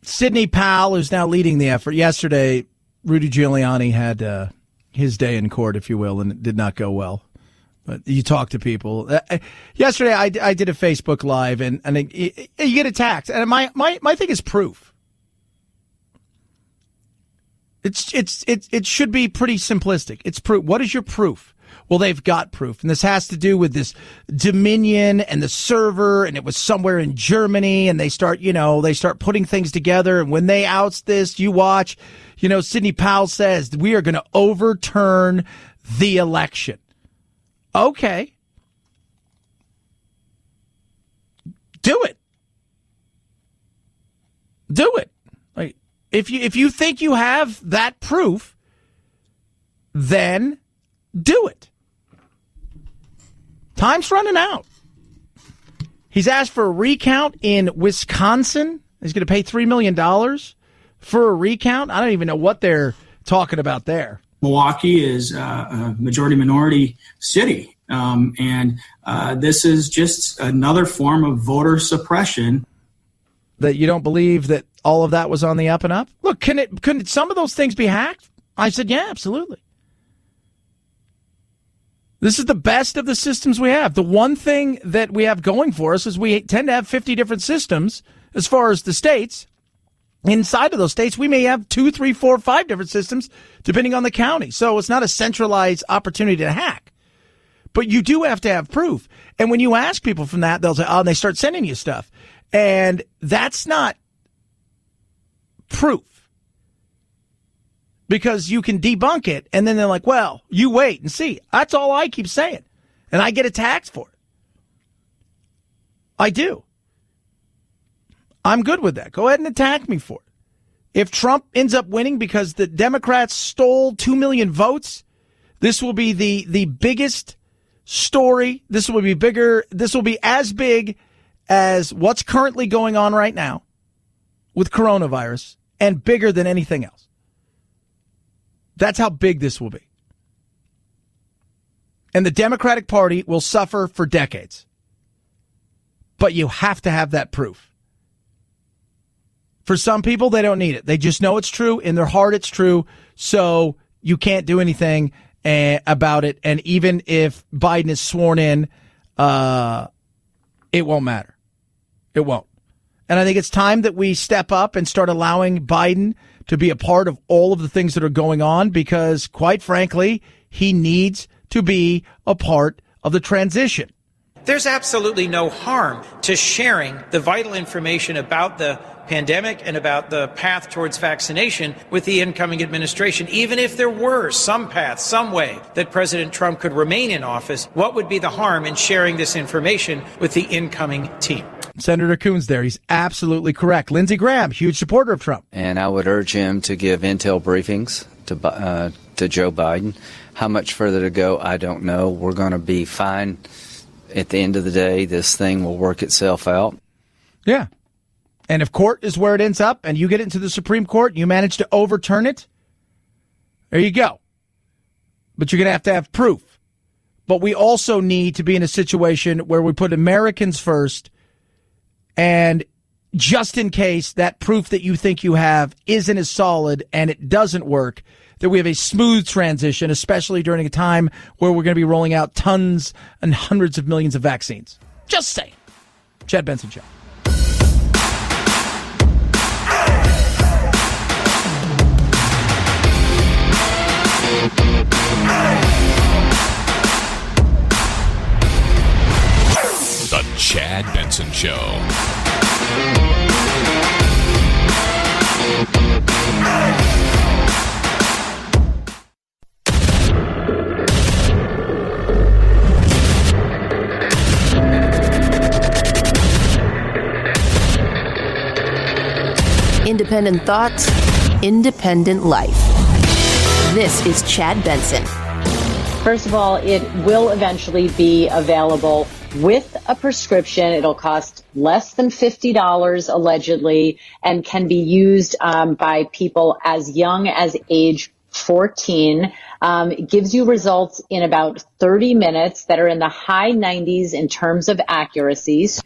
Sidney Powell is now leading the effort. Yesterday, Rudy Giuliani had his day in court, if you will, and it did not go well. But you talk to people. Yesterday, I did a Facebook Live, and you get attacked. And my thing is proof. It should be pretty simplistic. It's proof. What is your proof? Well, they've got proof. And this has to do with this Dominion and the server, and it was somewhere in Germany, and they start putting things together. And when they oust this, you watch, Sidney Powell says, we are going to overturn the election. Okay. Do it. Do it. Like, if you think you have that proof, then do it. Time's running out. He's asked for a recount in Wisconsin. He's going to pay $3 million for a recount. I don't even know what they're talking about there. Milwaukee is a majority-minority city, and this is just another form of voter suppression. That you don't believe that all of that was on the up and up? Look, can some of those things be hacked? I said, yeah, absolutely. This is the best of the systems we have. The one thing that we have going for us is we tend to have 50 different systems as far as the states. Inside of those states, we may have 2, 3, 4, 5 different systems, depending on the county. So it's not a centralized opportunity to hack. But you do have to have proof. And when you ask people from that, they'll say, oh, and they start sending you stuff. And that's not proof. Because you can debunk it, and then they're like, well, you wait and see. That's all I keep saying. And I get attacked for it. I do. I'm good with that. Go ahead and attack me for it. If Trump ends up winning because the Democrats stole 2 million votes, this will be the biggest story. This will be bigger. This will be as big as what's currently going on right now with coronavirus, and bigger than anything else. That's how big this will be. And the Democratic Party will suffer for decades. But you have to have that proof. For some people, they don't need it. They just know it's true. In their heart, it's true. So you can't do anything about it. And even if Biden is sworn in, it won't matter. It won't. And I think it's time that we step up and start allowing Biden to be a part of all of the things that are going on because, quite frankly, he needs to be a part of the transition. There's absolutely no harm to sharing the vital information about the pandemic and about the path towards vaccination with the incoming administration. Even if there were some path, some way that President Trump could remain in office, what would be the harm in sharing this information with the incoming team? Senator Coons there. He's absolutely correct. Lindsey Graham, huge supporter of Trump. And I would urge him to give intel briefings to Joe Biden. How much further to go, I don't know. We're going to be fine. At the end of the day, this thing will work itself out. Yeah. And if court is where it ends up and you get it into the Supreme Court, you manage to overturn it, there you go. But you're going to have proof. But we also need to be in a situation where we put Americans first, and just in case that proof that you think you have isn't as solid and it doesn't work, that we have a smooth transition, especially during a time where we're going to be rolling out tons and hundreds of millions of vaccines. Just saying. Chad Benson Show. The Chad Benson Show. Independent thoughts, independent life. This is Chad Benson. First of all, it will eventually be available with a prescription. It'll cost less than $50 allegedly and can be used by people as young as age 14. It gives you results in about 30 minutes that are in the high 90s in terms of accuracies.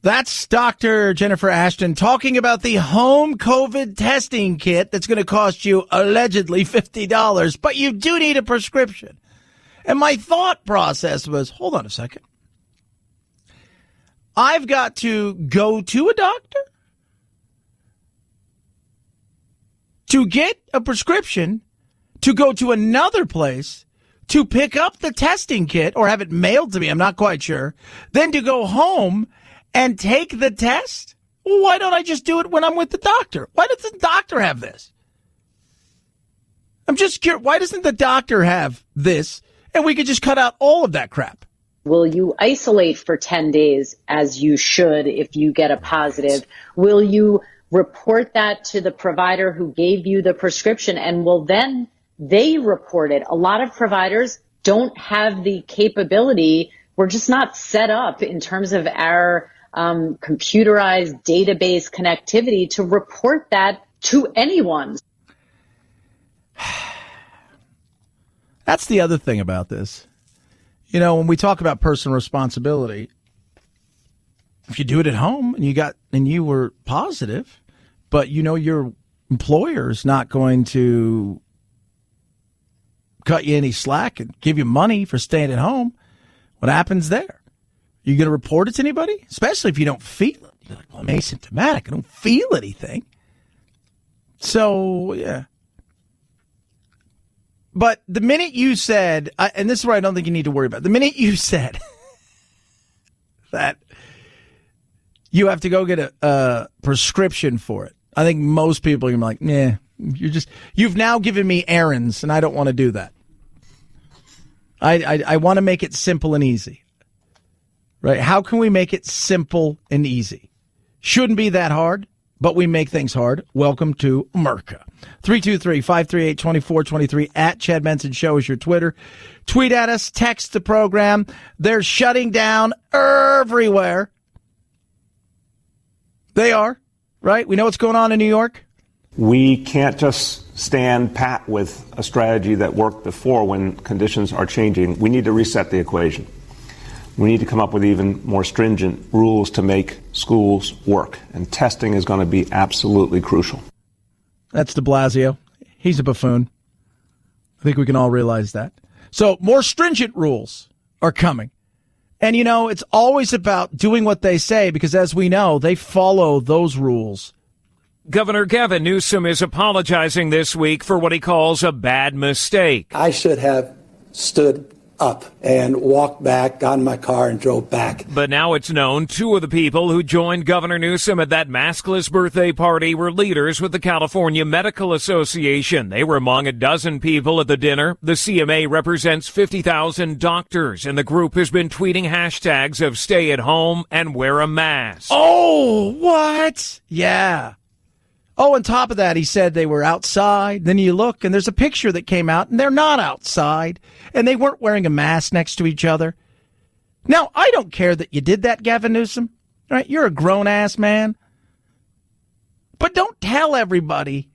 That's Dr. Jennifer Ashton talking about the home COVID testing kit that's going to cost you allegedly $50, but you do need a prescription. And my thought process was, hold on a second. I've got to go to a doctor to get a prescription, to go to another place to pick up the testing kit or have it mailed to me. I'm not quite sure. Then to go home and take the test? Well, why don't I just do it when I'm with the doctor? Why does the doctor have this? I'm just curious. Why doesn't the doctor have this and we could just cut out all of that crap? Will you isolate for 10 days as you should if you get a positive? Will you report that to the provider who gave you the prescription, and will then they report it? A lot of providers don't have the capability. We're just not set up in terms of our computerized database connectivity to report that to anyone. That's the other thing about this. You know, when we talk about personal responsibility, if you do it at home and you were positive, but you know your employer is not going to cut you any slack and give you money for staying at home, what happens there? You going to report it to anybody? Especially if you don't feel it. You're like, well, I'm asymptomatic. I don't feel anything. So, yeah. But the minute you said, and this is where I don't think you need to worry about, the minute you said that you have to go get a prescription for it, I think most people are going to be like, you've now given me errands, and I don't want to do that. I want to make it simple and easy. Right? How can we make it simple and easy? Shouldn't be that hard, but we make things hard. Welcome to America. 323-538-2423 at Chad Benson Show is your Twitter. Tweet at us, text the program. They're shutting down everywhere. They are, right? We know what's going on in New York. We can't just stand pat with a strategy that worked before when conditions are changing. We need to reset the equation. We need to come up with even more stringent rules to make schools work. And testing is going to be absolutely crucial. That's de Blasio. He's a buffoon. I think we can all realize that. So more stringent rules are coming. And, you know, it's always about doing what they say because, as we know, they follow those rules Governor Gavin Newsom is apologizing this week for what he calls a bad mistake. I should have stood up and walked back, got in my car, and drove back. But now it's known 2 of the people who joined Governor Newsom at that maskless birthday party were leaders with the California Medical Association. They were among a dozen people at the dinner. The CMA represents 50,000 doctors, and the group has been tweeting hashtags of stay at home and wear a mask. Oh, what? Yeah. Oh, on top of that, he said they were outside. Then you look, and there's a picture that came out, and they're not outside, and they weren't wearing a mask next to each other. Now, I don't care that you did that, Gavin Newsom. Right? You're a grown-ass man. But don't tell everybody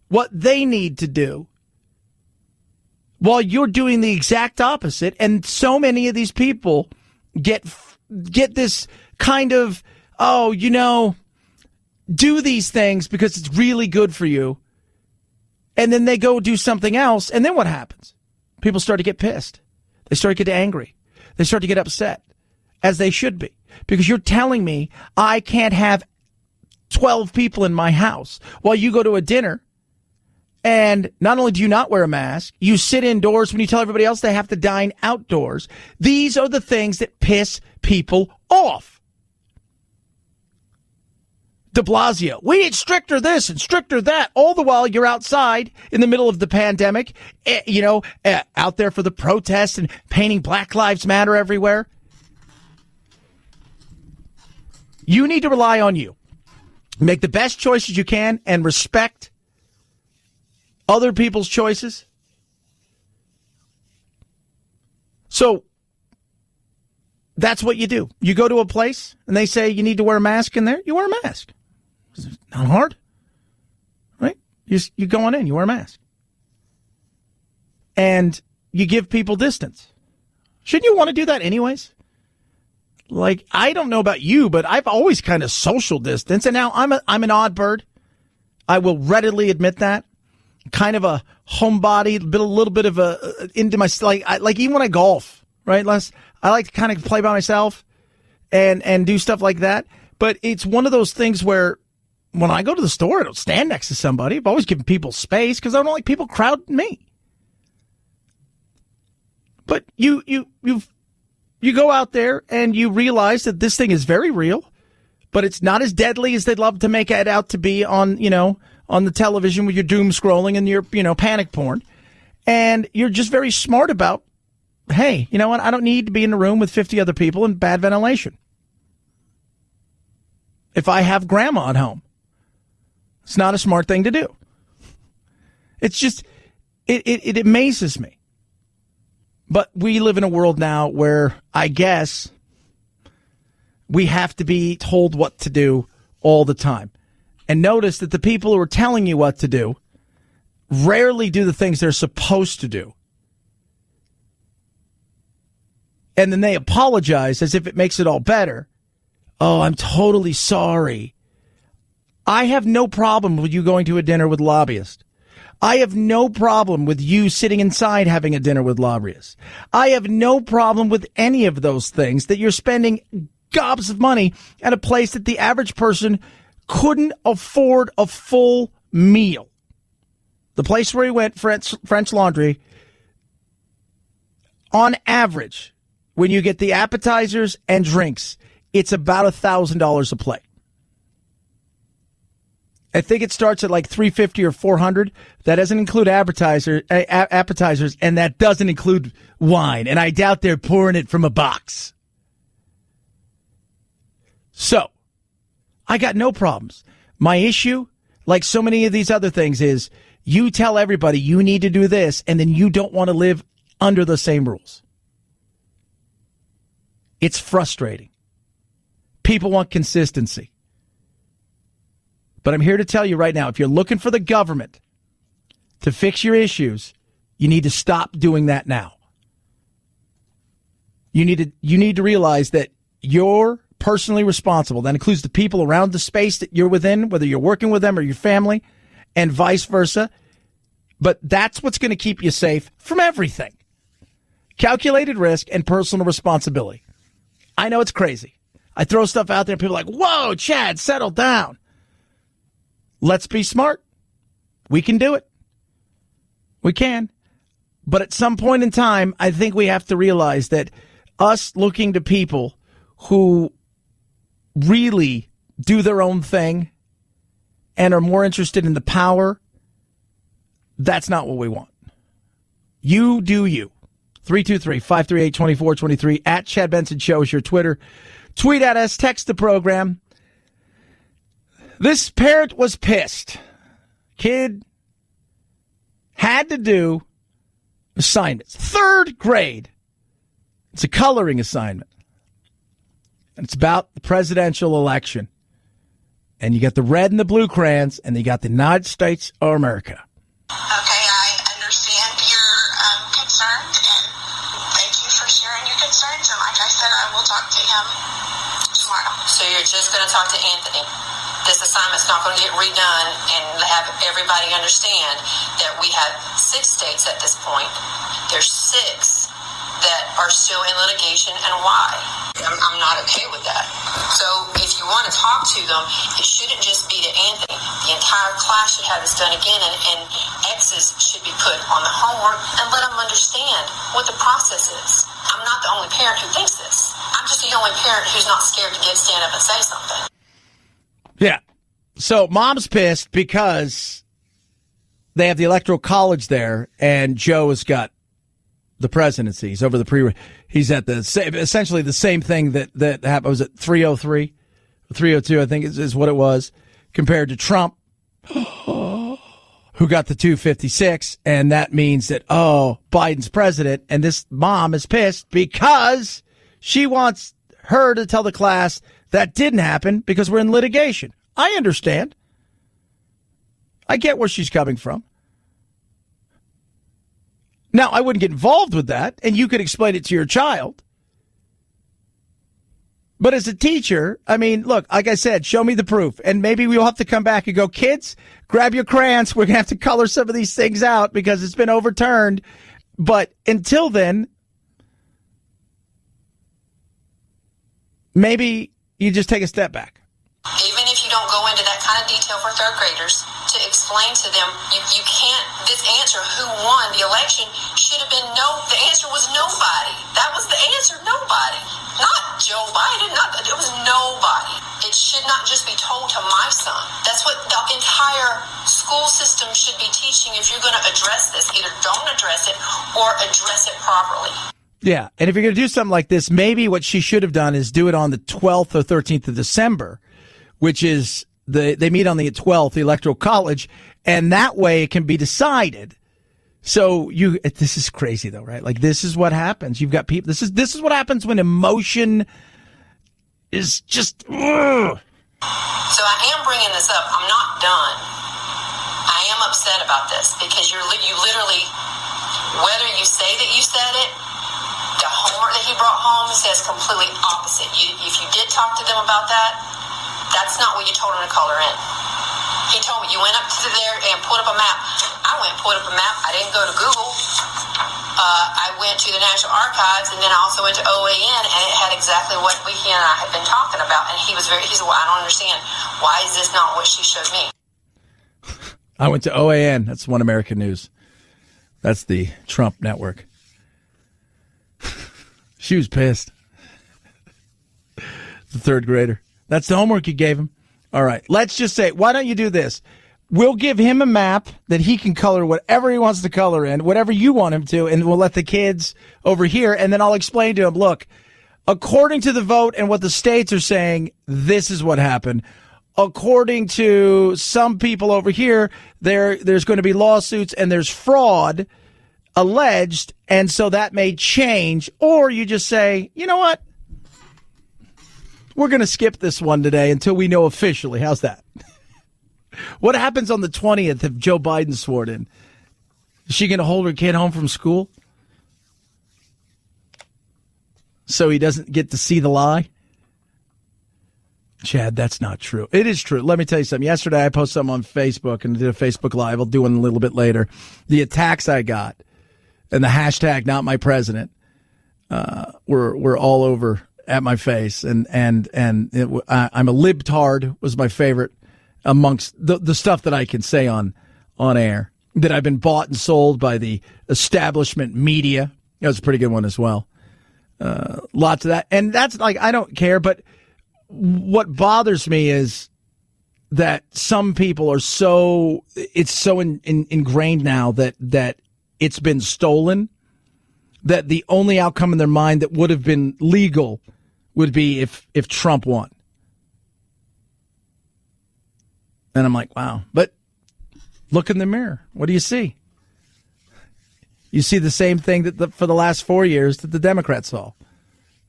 what they need to do while you're doing the exact opposite. And so many of these people get this kind of, do these things because it's really good for you. And then they go do something else. And then what happens? People start to get pissed. They start to get angry. They start to get upset, as they should be. Because you're telling me I can't have 12 people in my house while you go to a dinner. And not only do you not wear a mask, you sit indoors when you tell everybody else they have to dine outdoors. These are the things that piss people off. De Blasio, we need stricter this and stricter that, all the while you're outside in the middle of the pandemic, out there for the protests and painting Black Lives Matter everywhere. You need to rely on you. Make the best choices you can and respect other people's choices. So that's what you do. You go to a place and they say you need to wear a mask in there. You wear a mask. It's not hard, right? You go on in, you wear a mask. And you give people distance. Shouldn't you want to do that anyways? Like, I don't know about you, but I've always kind of social distance. And now I'm an odd bird. I will readily admit that. Kind of a homebody, a little bit of into my, like even when I golf, right? I like to kind of play by myself and do stuff like that. But it's one of those things where when I go to the store, I don't stand next to somebody. I've always given people space because I don't like people crowding me. But you go out there and you realize that this thing is very real, but it's not as deadly as they'd love to make it out to be on the television with your doom scrolling and your, panic porn. And you're just very smart about, hey, you know what? I don't need to be in a room with 50 other people in bad ventilation. If I have grandma at home, it's not a smart thing to do. It's just, it amazes me. But we live in a world now where I guess we have to be told what to do all the time. And notice that the people who are telling you what to do rarely do the things they're supposed to do. And then they apologize as if it makes it all better. Oh, I'm totally sorry. I have no problem with you going to a dinner with lobbyists. I have no problem with you sitting inside having a dinner with lobbyists. I have no problem with any of those things that you're spending gobs of money at a place that the average person couldn't afford a full meal. The place where he went, French Laundry, on average, when you get the appetizers and drinks, it's about $1,000 a plate. I think it starts at like $350 or $400. That doesn't include appetizers, and that doesn't include wine. And I doubt they're pouring it from a box. So, I got no problems. My issue, like so many of these other things, is you tell everybody you need to do this, and then you don't want to live under the same rules. It's frustrating. People want consistency. But I'm here to tell you right now, if you're looking for the government to fix your issues, you need to stop doing that now. You need to realize that you're personally responsible. That includes the people around the space that you're within, whether you're working with them or your family, and vice versa. But that's what's going to keep you safe from everything. Calculated risk and personal responsibility. I know it's crazy. I throw stuff out there and people are like, whoa, Chad, settle down. Let's be smart. We can do it. We can. But at some point in time, I think we have to realize that us looking to people who really do their own thing and are more interested in the power, that's not what we want. You do you. 323-538-2423. At Chad Benson Show is your Twitter. Tweet at us. Text the program. This parent was pissed. Kid had to do assignments. 3rd grade. It's a coloring assignment. And it's about the presidential election. And you got the red and the blue crayons, and you got the United States of America. Okay, I understand your concern, and thank you for sharing your concerns. And like I said, I will talk to him tomorrow. So you're just going to talk to Anthony? This assignment's not going to get redone, and have everybody understand that we have 6 states at this point. There's 6 that are still in litigation, and why? I'm not okay with that. So if you want to talk to them, it shouldn't just be to Anthony. The entire class should have this done again, and X's should be put on the homework, and let them understand what the process is. I'm not the only parent who thinks this. I'm just the only parent who's not scared to stand up and say something. Yeah. So mom's pissed because they have the Electoral College there, and Joe has got the presidency. He's over the he's at the essentially the same thing that happened. Was it 303, 302? I think is what it was, compared to Trump, who got the 256, and that means that Biden's president, and this mom is pissed because she wants her to tell the class that didn't happen because we're in litigation. I understand. I get where she's coming from. Now, I wouldn't get involved with that, and you could explain it to your child. But as a teacher, I mean, look, like I said, show me the proof. And maybe we'll have to come back and go, kids, grab your crayons. We're going to have to color some of these things out because it's been overturned. But until then, maybe you just take a step back. Even if you don't go into that kind of detail for 3rd graders, to explain to them, you can't, this answer, who won the election, should have been the answer was nobody. That was the answer, nobody. Not Joe Biden, it was nobody. It should not just be told to my son. That's what the entire school system should be teaching if you're going to address this. Either don't address it or address it properly. Yeah, and if you're going to do something like this, maybe what she should have done is do it on the 12th or 13th of December, which is they meet on the 12th, the Electoral College, and that way it can be decided. So this is crazy though, right? Like this is what happens. You've got people. This is what happens when emotion is just. Ugh. So I am bringing this up. I'm not done. I am upset about this because you literally, whether you say that you said it, the homework that he brought home says completely opposite. If you did talk to them about that, that's not what you told him to color in. He told me you went up to there and put up a map. I went and put up a map. I didn't go to Google. I went to the National Archives, and then I also went to OAN, and it had exactly what he and I had been talking about. And he said, well, I don't understand. Why is this not what she showed me? I went to OAN. That's One American News. That's the Trump network. She was pissed. The 3rd grader. That's the homework you gave him. All right. Let's just say, why don't you do this? We'll give him a map that he can color whatever he wants to color in, whatever you want him to, and we'll let the kids over here, and then I'll explain to him, look, according to the vote and what the states are saying, this is what happened. According to some people over here, there's going to be lawsuits and there's fraud alleged, and so that may change. Or you just say, you know what? We're going to skip this one today until we know officially. How's that? What happens on the 20th if Joe Biden's sworn in? Is she going to hold her kid home from school so he doesn't get to see the lie? Chad, that's not true. It is true. Let me tell you something. Yesterday I posted something on Facebook and did a Facebook Live. I'll do one a little bit later. The attacks I got and the hashtag not my president were all over at my face, and I'm a libtard was my favorite amongst the stuff that I can say on air, that I've been bought and sold by the establishment media. That was a pretty good one as well. Lots of that. And that's like, I don't care, but what bothers me is that some people are it's so ingrained now that it's been stolen, that the only outcome in their mind that would have been legal would be if Trump won. And I'm like, wow. But look in the mirror. What do you see? You see the same thing that for the last 4 years that the Democrats saw,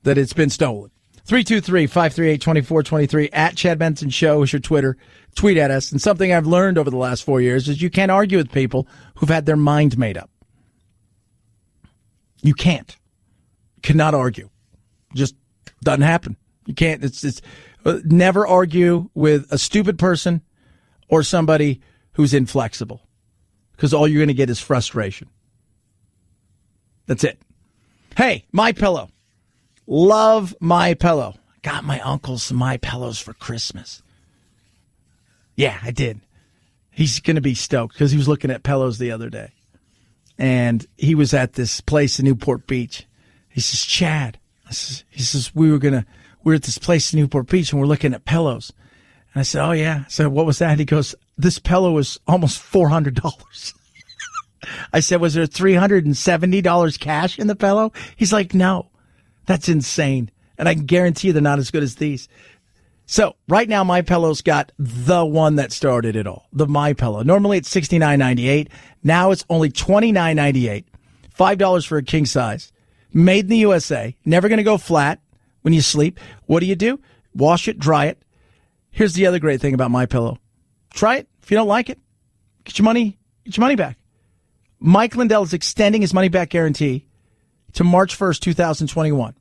that it's been stolen. 323-538-2423 at Chad Benson Show is your Twitter. Tweet at us. And something I've learned over the last 4 years is you can't argue with people who've had their mind made up. You can't. Cannot argue. Just doesn't happen. You can't. It's never argue with a stupid person or somebody who's inflexible, because all you're going to get is frustration. That's it. Hey, MyPillow. Love MyPillow. Got my uncle some MyPillows for Christmas. Yeah, I did. He's going to be stoked because he was looking at pillows the other day. And he was at this place in Newport Beach. He says, Chad, he says, we're at this place in Newport Beach and we're looking at pillows. And I said, oh yeah. I said, what was that? He goes, this pillow was almost $400. I said, was there $370 cash in the pillow? He's like, no, that's insane. And I can guarantee you they're not as good as these. So right now, MyPillow's got the one that started it all, the MyPillow. Normally it's $69.98. Now it's only $29.98. $5 for a king size. Made in the USA. Never going to go flat when you sleep. What do? Wash it, dry it. Here's the other great thing about MyPillow. Try it. If you don't like it, get your money back. Mike Lindell is extending his money-back guarantee to March 1st, 2021.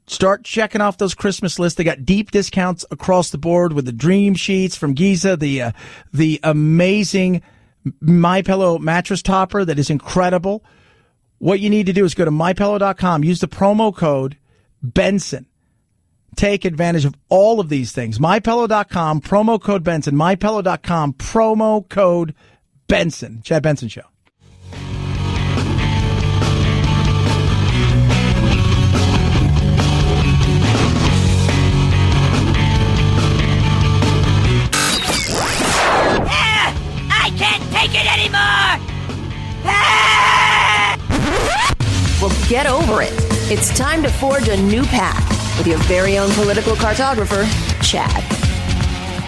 Start checking off those Christmas lists. They got deep discounts across the board with the Dream Sheets from Giza, the amazing MyPillow mattress topper that is incredible. What you need to do is go to MyPillow.com. Use the promo code Benson. Take advantage of all of these things. MyPillow.com, promo code Benson. MyPillow.com, promo code Benson. Chad Benson Show. I can't take it anymore! Well, get over it. It's time to forge a new path with your very own political cartographer, Chad.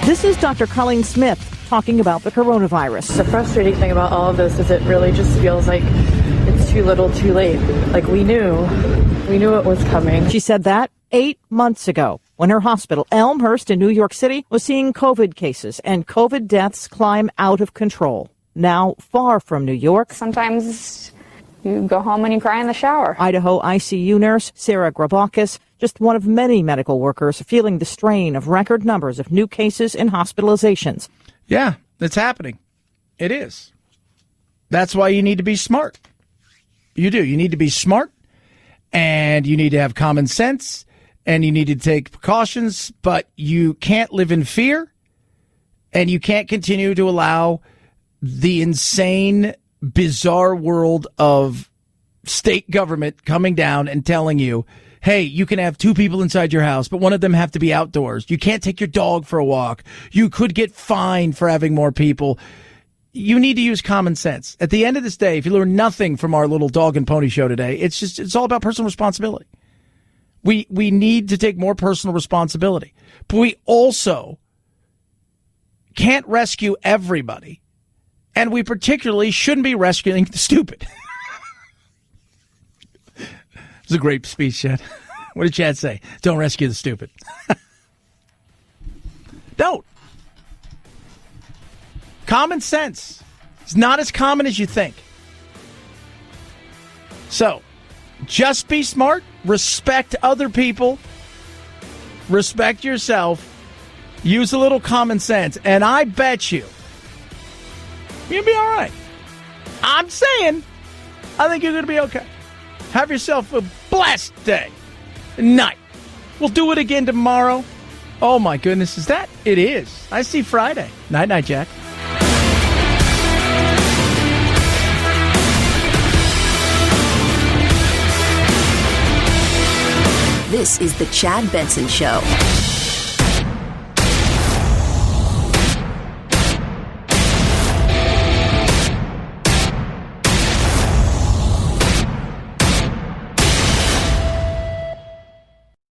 This is Dr. Colleen Smith talking about the coronavirus. The frustrating thing about all of this is it really just feels like it's too little too late. Like we knew it was coming. She said that 8 months ago when her hospital, Elmhurst in New York City, was seeing COVID cases and COVID deaths climb out of control. Now far from New York. Sometimes you go home and you cry in the shower. Idaho ICU nurse Sarah Grabakis, just one of many medical workers feeling the strain of record numbers of new cases and hospitalizations. Yeah, it's happening. It is. That's why you need to be smart. You do. You need to be smart, and you need to have common sense, and you need to take precautions, but you can't live in fear, and you can't continue to allow the insane, bizarre world of state government coming down and telling you, hey, you can have 2 people inside your house, but one of them have to be outdoors. You can't take your dog for a walk. You could get fined for having more people. You need to use common sense. At the end of this day, if you learn nothing from our little dog and pony show today, it's all about personal responsibility. We need to take more personal responsibility. But we also can't rescue everybody. And we particularly shouldn't be rescuing the stupid. It was a great speech, Chad. What did Chad say? Don't rescue the stupid. Don't. Common sense. It's not as common as you think. So, just be smart. Respect other people. Respect yourself. Use a little common sense. And I bet you'll be all right. I'm saying, I think you're going to be okay. Have yourself a blessed day. Night. We'll do it again tomorrow. Oh, my goodness. Is that? It is. I see Friday. Night, Jack. This is the Chad Benson Show.